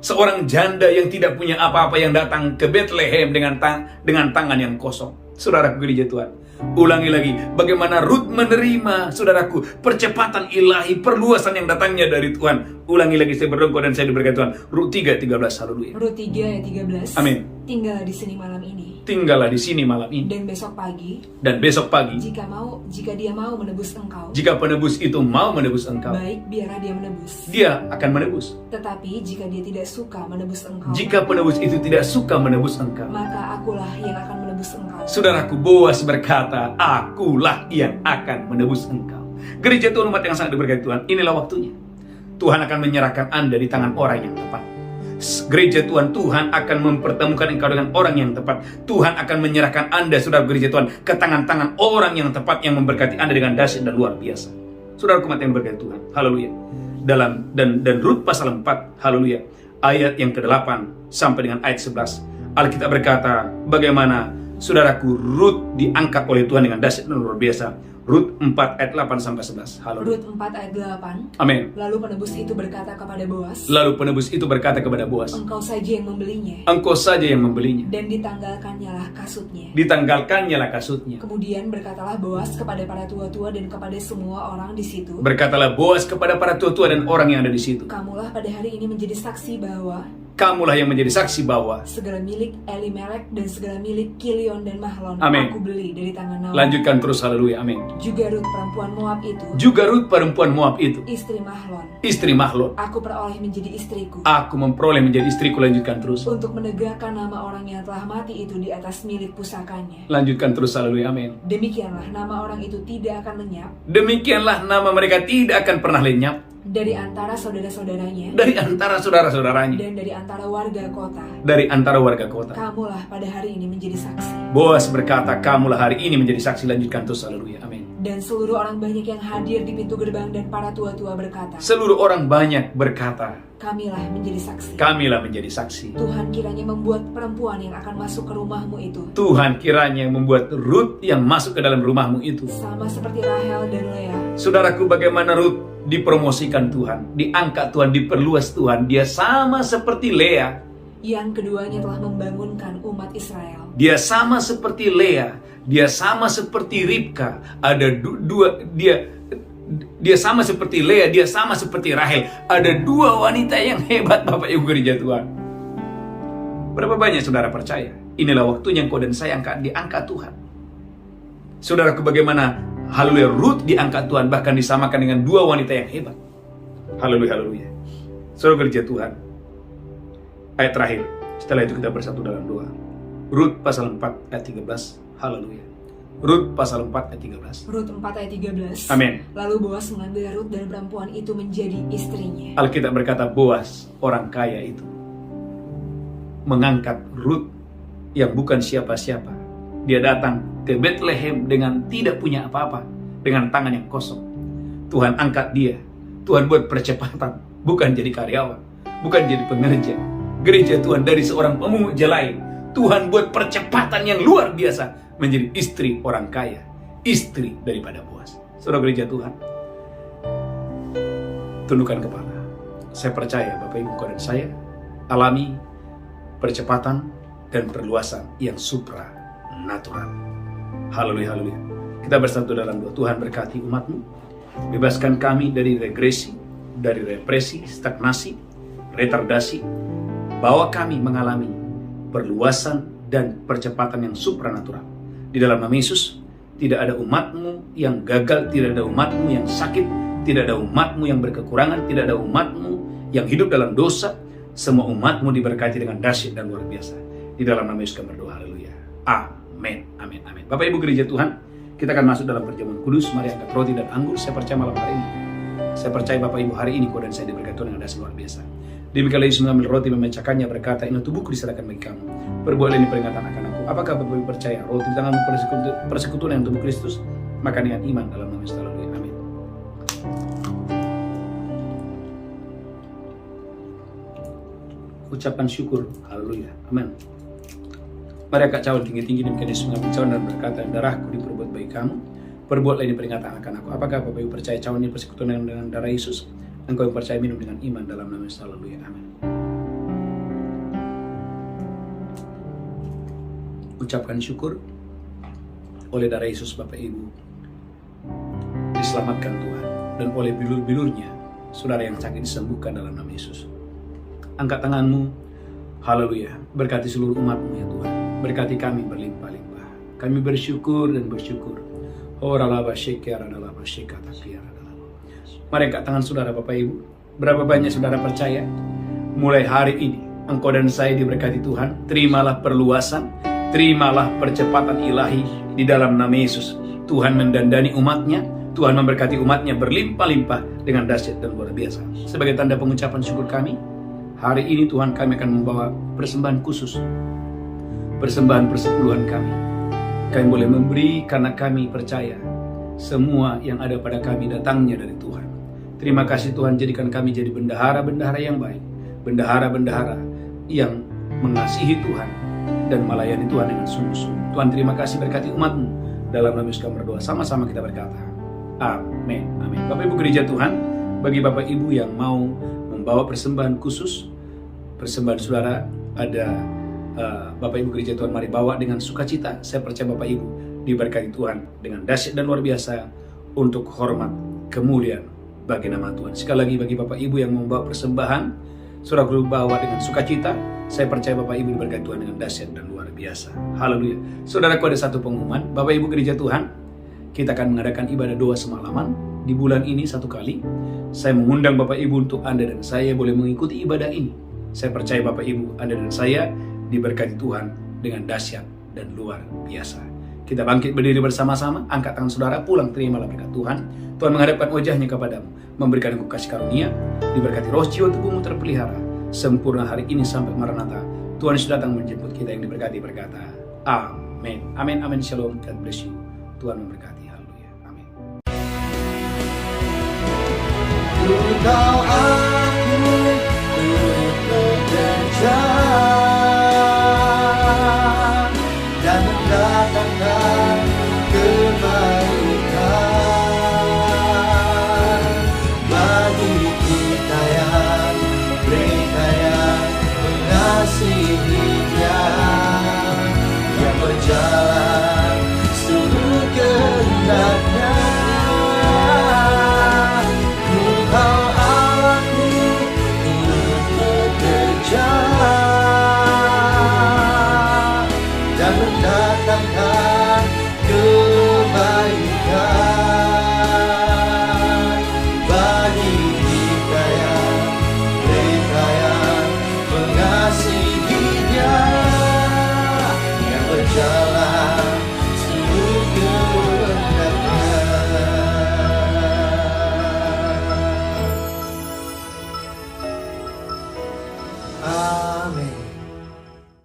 Seorang janda yang tidak punya apa-apa yang datang ke Bethlehem dengan tangan yang kosong. Saudaraku, gereja Tuhan, ulangi lagi bagaimana Rut menerima, saudaraku, percepatan ilahi, perluasan yang datangnya dari Tuhan. Ulangi lagi, saya berdongkol dan saya diberkati Tuhan. Rut 3:13, haleluya. Rut 3 ayat 13. Amin. Tinggallah di sini malam ini. Tinggallah di sini malam ini. Dan besok pagi, Dan besok pagi, jika dia mau menebus engkau, jika penebus itu mau menebus engkau, baik biarlah dia menebus. dia akan menebus. Tetapi jika dia tidak suka menebus engkau, Jika penebus itu tidak suka menebus engkau, maka akulah yang akan menebus engkau. saudaraku, Boas berkata, akulah yang akan menebus engkau. Gereja Tuhan, umat yang sangat diberkati Tuhan, inilah waktunya. Tuhan akan menyerahkan Anda di tangan orang yang tepat. Gereja Tuhan, Tuhan akan mempertemukan engkau dengan orang yang tepat. Tuhan akan menyerahkan Anda, saudara gereja Tuhan, ke tangan-tangan orang yang tepat yang memberkati Anda dengan dahsyat dan luar biasa. Saudara umat yang berkati Tuhan, haleluya. Dan Rut pasal 4, haleluya, ayat yang ke-8 sampai dengan ayat 11. Alkitab berkata, bagaimana saudaraku Rut diangkat oleh Tuhan dengan dahsyat dan luar biasa. Rut 4 ayat 8 sampai 11. Haleluya. Rut 4 ayat 8. Amin. Lalu penebus itu berkata kepada Boas, Lalu penebus itu berkata kepada Boas, engkau saja yang membelinya, engkau saja yang membelinya. dan ditanggalkannya lah kasutnya. Ditanggalkannya lah kasutnya. Kemudian berkatalah Boas kepada para tua-tua dan kepada semua orang di situ, Berkatalah Boas kepada para tua-tua dan orang yang ada di situ, kamulah pada hari ini menjadi saksi bahwa kamulah yang menjadi saksi bahwa. segala milik Elimelek dan segala milik Kilion dan Mahlon Amin. aku beli dari tangan Naomi. Lanjutkan terus, haleluya, amin. Juga Rut perempuan Moab itu, Juga Rut perempuan Moab itu, istri Mahlon, istri Mahlon, aku peroleh menjadi istriku, aku memperoleh menjadi istriku. Lanjutkan terus. untuk menegakkan nama orang yang telah mati itu di atas milik pusakanya. Lanjutkan terus, haleluya, amin. Demikianlah nama orang itu tidak akan lenyap Demikianlah nama mereka tidak akan pernah lenyap dari antara saudara-saudaranya dari antara saudara-saudaranya, dan dari antara warga kota. dari antara warga kota. Kamulah pada hari ini menjadi saksi. Boas berkata, kamulah hari ini menjadi saksi. Lanjutkan terus, haleluya, amin. Dan seluruh orang banyak yang hadir di pintu gerbang dan para tua-tua berkata, Seluruh orang banyak berkata, kamilah menjadi saksi. kamilah menjadi saksi. Tuhan kiranya membuat perempuan yang akan masuk ke rumahmu itu Tuhan kiranya membuat Rut yang masuk ke dalam rumahmu itu sama seperti Rahel dan Lea. Saudaraku, bagaimana Rut dipromosikan Tuhan, diangkat Tuhan, diperluas Tuhan. Dia sama seperti Lea. Yang keduanya telah membangunkan umat Israel. Dia sama seperti Lea. Dia sama seperti Ribka. Ada dua dia sama seperti Lea, dia sama seperti Rahel. Ada dua wanita yang hebat, Bapak Ibu gereja Tuhan. Berapa banyak saudara percaya? Inilah waktunya engkau dan saya diangkat Tuhan. Saudaraku, bagaimana haleluya Rut diangkat Tuhan, bahkan disamakan dengan dua wanita yang hebat. Haleluya, haleluya. Saudara gereja Tuhan, ayat terakhir, setelah itu kita bersatu dalam doa. Rut pasal 4 ayat 13. Haleluya. Rut pasal 4 ayat 13. Rut 4 ayat 13. Amin. Lalu Boas mengambil Rut dan perempuan itu menjadi istrinya. Alkitab berkata Boas, orang kaya itu, mengangkat Rut yang bukan siapa-siapa. Dia datang ke Bethlehem dengan tidak punya apa-apa, dengan tangan yang kosong. Tuhan angkat dia. Tuhan buat percepatan, bukan jadi karyawan, bukan jadi pengerja. Gereja Tuhan, dari seorang pemungut jelai, Tuhan buat percepatan yang luar biasa menjadi istri orang kaya, istri daripada Boas. Saudara gereja Tuhan, tundukkan kepala. Saya percaya Bapak Ibu dan saya alami percepatan dan perluasan yang supranatural. Haleluya, haleluya. Kita bersatu dalam doa. Tuhan berkati umat-Mu. Bebaskan kami dari regresi, dari represi, stagnasi, retardasi. Bawa kami mengalami perluasan dan percepatan yang supranatural. Di dalam nama Yesus, tidak ada umatmu yang gagal, tidak ada umatmu yang sakit, tidak ada umatmu yang berkekurangan, tidak ada umatmu yang hidup dalam dosa. Semua umatmu diberkati dengan dahsyat dan luar biasa. Di dalam nama Yesus kami berdoa, haleluya. Amin, amin, amin. Bapak Ibu gereja Tuhan, kita akan masuk dalam perjamuan kudus. Mari angkat roti dan anggur. Saya percaya malam hari ini, saya percaya Bapak Ibu hari ini kau dan saya diberkati dengan dahsyat luar biasa. Demikianlah Yesus mengambil roti, memecahkannya, berkata, ini tubuhku diserahkan bagi kamu. Perbuatlah ini peringatan akan aku. Apakah Bapak Ibu percaya roti di tanganmu persekutuan yang tubuh Kristus? Maka dengan iman dalam nama Yesus, haleluya. Amin. Ucapkan syukur, haleluya. Amin. Mari angkat cawan tinggi-tinggi, demikian Yesus mengambil cawan dan berkata, darahku diperbuat bagi kamu. Perbuatlah ini peringatan akan aku. Apakah Bapak Ibu percaya cawan ini persekutuan dengan darah Yesus? Engkau yang percaya minum dengan iman dalam nama Yesus, haleluya. Amin. Ucapkan syukur, oleh darah Yesus Bapak Ibu diselamatkan Tuhan, dan oleh bilur-bilurnya saudara yang sakit disembuhkan dalam nama Yesus. Angkat tanganmu, haleluya. Berkati seluruh umatmu ya Tuhan, berkati kami berlimpah-limpah. Kami bersyukur dan bersyukur. Mari angkat tangan saudara Bapak Ibu. Berapa banyak saudara percaya mulai hari ini engkau dan saya diberkati Tuhan? Terimalah perluasan, terimalah percepatan ilahi di dalam nama Yesus. Tuhan mendandani umatnya, Tuhan memberkati umatnya berlimpah-limpah dengan dahsyat dan luar biasa. Sebagai tanda pengucapan syukur kami, hari ini Tuhan kami akan membawa persembahan khusus, persembahan persepuluhan kami. Kami boleh memberi karena kami percaya semua yang ada pada kami datangnya dari Tuhan. Terima kasih Tuhan, jadikan kami jadi bendahara-bendahara yang baik, bendahara-bendahara yang mengasihi Tuhan dan melayani Tuhan dengan sungguh-sungguh. Tuhan terima kasih, berkati umat-Mu. Dalam nama Yesus kami berdoa, sama-sama kita berkata, amin, amin. Bapak Ibu gereja Tuhan, bagi Bapak Ibu yang mau membawa persembahan khusus, persembahan saudara, ada Bapak Ibu gereja Tuhan, mari bawa dengan sukacita. Saya percaya Bapak Ibu diberkati Tuhan dengan dahsyat dan luar biasa untuk hormat kemuliaan bagi nama Tuhan. Sekali lagi bagi Bapak Ibu yang membawa persembahan, saudara perlu bawa dengan sukacita. Saya percaya Bapak Ibu diberkati Tuhan dengan dahsyat dan luar biasa. Haleluya. Saudaraku, ada satu pengumuman. Bapak Ibu gereja Tuhan, kita akan mengadakan ibadah doa semalaman di bulan ini satu kali. Saya mengundang Bapak Ibu untuk Anda dan saya boleh mengikuti ibadah ini. Saya percaya Bapak Ibu, Anda dan saya diberkati Tuhan dengan dahsyat dan luar biasa. Kita bangkit berdiri bersama-sama, angkat tangan saudara, pulang terimalah berkat Tuhan. Tuhan menghadapkan wajahnya kepadamu, memberikan engkau kasih karunia, diberkati roh jiwa tubuhmu terpelihara, sempurna hari ini sampai Maranatha. Tuhan sudah datang menjemput kita yang diberkati, berkata, amin, amin, amin, shalom, God bless you. Tuhan memberkati, haleluya, amin.